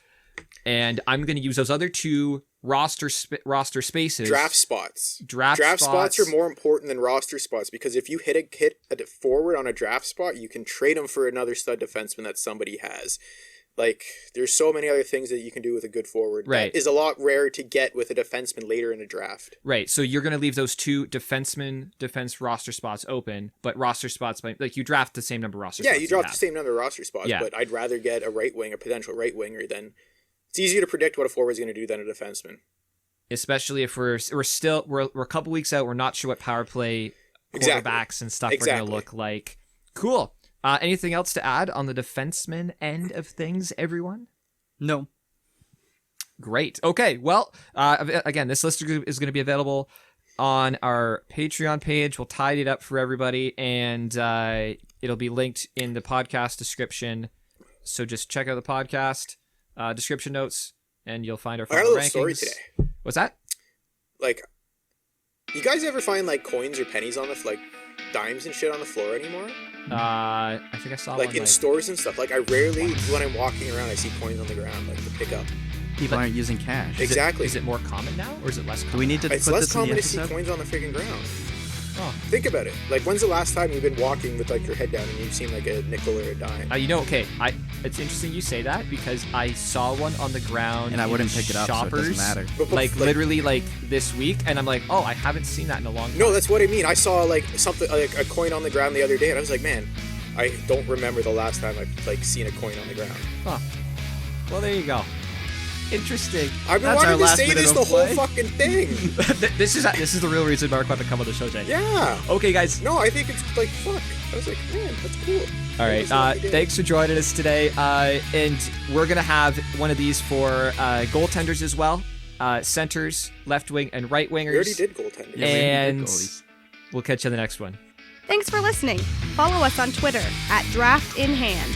[SPEAKER 1] And I'm gonna use those other 2 roster spaces.
[SPEAKER 4] Draft spots.
[SPEAKER 1] Draft
[SPEAKER 4] spots are more important than roster spots, because if you hit a forward on a draft spot, you can trade them for another stud defenseman that somebody has. Like, there's so many other things that you can do with a good forward.
[SPEAKER 1] Right.
[SPEAKER 4] That is a lot rarer to get with a defenseman later in a draft.
[SPEAKER 1] Right. So you're going to leave those 2 defense roster spots open, but roster spots, like you draft the same number of roster spots.
[SPEAKER 4] Yeah, you draft the same number of roster spots,
[SPEAKER 1] yeah.
[SPEAKER 4] But I'd rather get a potential right winger than... It's easier to predict what a forward's going to do than a defenseman.
[SPEAKER 1] Especially if we're a couple weeks out, we're not sure what power play quarterbacks and stuff are going to look like. Cool. Anything else to add on the defenseman end of things, everyone?
[SPEAKER 2] No.
[SPEAKER 1] Great. Okay. Well, again, this list is going to be available on our Patreon page. We'll tidy it up for everybody, and it'll be linked in the podcast description. So just check out the podcast description notes, and you'll find our final rankings.
[SPEAKER 4] I got a little story today.
[SPEAKER 1] What's that?
[SPEAKER 4] Like, you guys ever find like coins or pennies on the dimes and shit on the floor anymore?
[SPEAKER 1] I think I saw
[SPEAKER 4] like
[SPEAKER 1] one,
[SPEAKER 4] in stores and stuff. Like, I rarely, when I'm walking around, I see coins on the ground like to pick up.
[SPEAKER 2] People aren't using cash.
[SPEAKER 4] Exactly.
[SPEAKER 1] Is it more common now, or is it less common?
[SPEAKER 2] Do we need to
[SPEAKER 4] It's
[SPEAKER 2] put
[SPEAKER 4] less
[SPEAKER 2] this in the
[SPEAKER 4] common to see
[SPEAKER 2] episode?
[SPEAKER 4] coins on the freaking ground.
[SPEAKER 1] Oh.
[SPEAKER 4] Think about it. Like, when's the last time you've been walking with like your head down and you've seen like a nickel or a dime?
[SPEAKER 1] Okay. It's interesting you say that, because I saw one on the ground
[SPEAKER 2] And I wouldn't
[SPEAKER 1] in
[SPEAKER 2] pick it up, so it
[SPEAKER 1] Shoppers,
[SPEAKER 2] doesn't matter.
[SPEAKER 1] Like literally like this week, and I'm like, oh, I haven't seen that in a long time.
[SPEAKER 4] No, that's what I mean. I saw like something like a coin on the ground the other day, and I was like, man, I don't remember the last time I've like seen a coin on the ground.
[SPEAKER 1] Huh. Well, there you go. Interesting.
[SPEAKER 4] I've been
[SPEAKER 2] That's our
[SPEAKER 4] wanting to
[SPEAKER 2] last
[SPEAKER 4] say
[SPEAKER 2] minute
[SPEAKER 4] this
[SPEAKER 2] of
[SPEAKER 4] the whole
[SPEAKER 2] play.
[SPEAKER 4] fucking thing.
[SPEAKER 1] This is the real reason Mark wanted to come on the show, Jay.
[SPEAKER 4] Yeah.
[SPEAKER 1] Okay, guys.
[SPEAKER 4] No, I think it's like, fuck. I was like, man, that's cool.
[SPEAKER 1] All right. Thanks for joining us today. And we're gonna have one of these for goaltenders as well. Centers, left wing, and right wingers.
[SPEAKER 4] We already did goaltenders.
[SPEAKER 2] Yeah, we did
[SPEAKER 1] And
[SPEAKER 2] goalies.
[SPEAKER 1] we'll catch you on the next one.
[SPEAKER 3] Thanks for listening. Follow us on Twitter @DraftInHand.